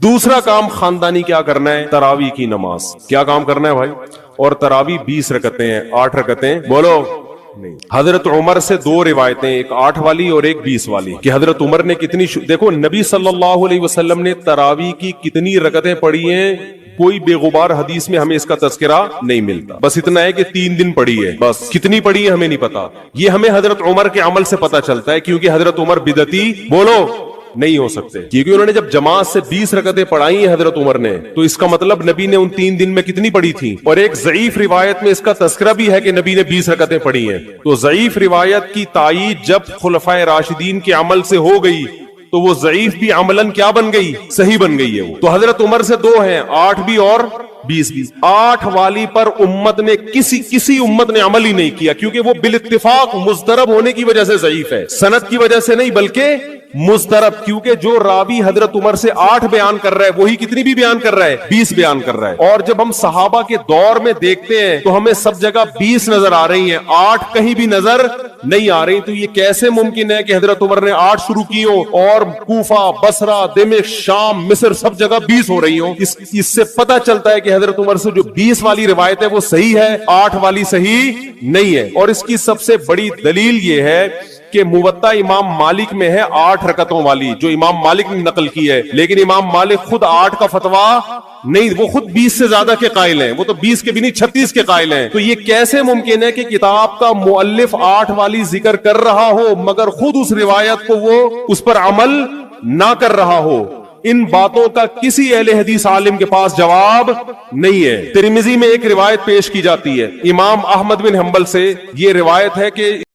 [SPEAKER 2] دوسرا کام خاندانی کیا کرنا ہے؟ تراویح کی نماز۔ کیا کام کرنا ہے بھائی؟ اور تراویح 20 رکعتیں ہیں، 8 رکعتیں، بولو نہیں۔ حضرت عمر سے 2 روایتیں، ایک 8 والی اور ایک 20 والی، کہ حضرت عمر نے کتنی دیکھو نبی صلی اللہ علیہ وسلم نے تراویح کی کتنی رکعتیں پڑھی ہیں، کوئی بے غبار حدیث میں ہمیں اس کا تذکرہ نہیں ملتا، بس اتنا ہے کہ 3 دن پڑھی ہے، بس کتنی پڑھی ہے ہمیں نہیں پتا۔ یہ ہمیں حضرت عمر کے عمل سے پتا چلتا ہے، کیونکہ حضرت عمر بدعتی، بولو نہیں ہو سکتے، کیونکہ انہوں نے جب جماعت سے 20 رکعتیں پڑھائی ہیں حضرت عمر نے، تو اس کا مطلب نبی نے ان 3 دن میں کتنی پڑھی تھی؟ اور ایک ضعیف روایت میں اس کا تذکرہ بھی ہے کہ نبی نے 20 رکعتیں پڑھی ہیں۔ تو ضعیف روایت کی تائید جب خلفائے راشدین کے عمل سے ہو گئی تو وہ ضعیف بھی عملاً کیا بن گئی؟ صحیح بن گئی ہے وہ۔ تو حضرت عمر سے 2 ہیں، 8 بھی اور 20 بھی۔ 8 والی پر امت نے کسی امت نے عمل ہی نہیں کیا، کیونکہ وہ بالاتفاق مضطرب ہونے کی وجہ سے ضعیف ہے، سند کی وجہ سے نہیں بلکہ مضطرب، کیونکہ جو راوی حضرت عمر سے 8 بیان کر رہا ہے وہی کتنی بھی بیان کر رہا ہے؟ 20 بیان کر رہا ہے۔ اور جب ہم صحابہ کے دور میں دیکھتے ہیں تو ہمیں سب جگہ 20 نظر آ رہی ہیں، 8 کہیں بھی نظر نہیں آ رہی۔ تو یہ کیسے ممکن ہے کہ حضرت عمر نے 8 شروع کی ہو اور کوفہ، بصرہ، دمشق، شام، مصر سب جگہ 20 ہو رہی ہوں؟ اس سے پتہ چلتا ہے کہ حضرت عمر سے جو 20 والی روایت ہے وہ صحیح ہے، 8 والی صحیح نہیں ہے۔ اور اس کی سب سے بڑی دلیل یہ ہے کہ موطا امام مالک میں ہے 8 رکعتوں والی، جو امام مالک نے نقل کی ہے، لیکن امام مالک خود 8 کا فتویٰ نہیں، وہ خود 20 سے زیادہ کے قائل ہیں، وہ تو 20 کے بھی نہیں 36 کے قائل ہیں۔ تو یہ کیسے ممکن ہے کہ کتاب کا مؤلف 8 والی ذکر کر رہا ہو مگر خود اس روایت کو وہ اس پر عمل نہ کر رہا ہو؟ ان باتوں کا کسی اہل حدیث عالم کے پاس جواب نہیں ہے۔ ترمذی میں ایک روایت پیش کی جاتی ہے امام احمد بن حنبل سے، یہ روایت ہے کہ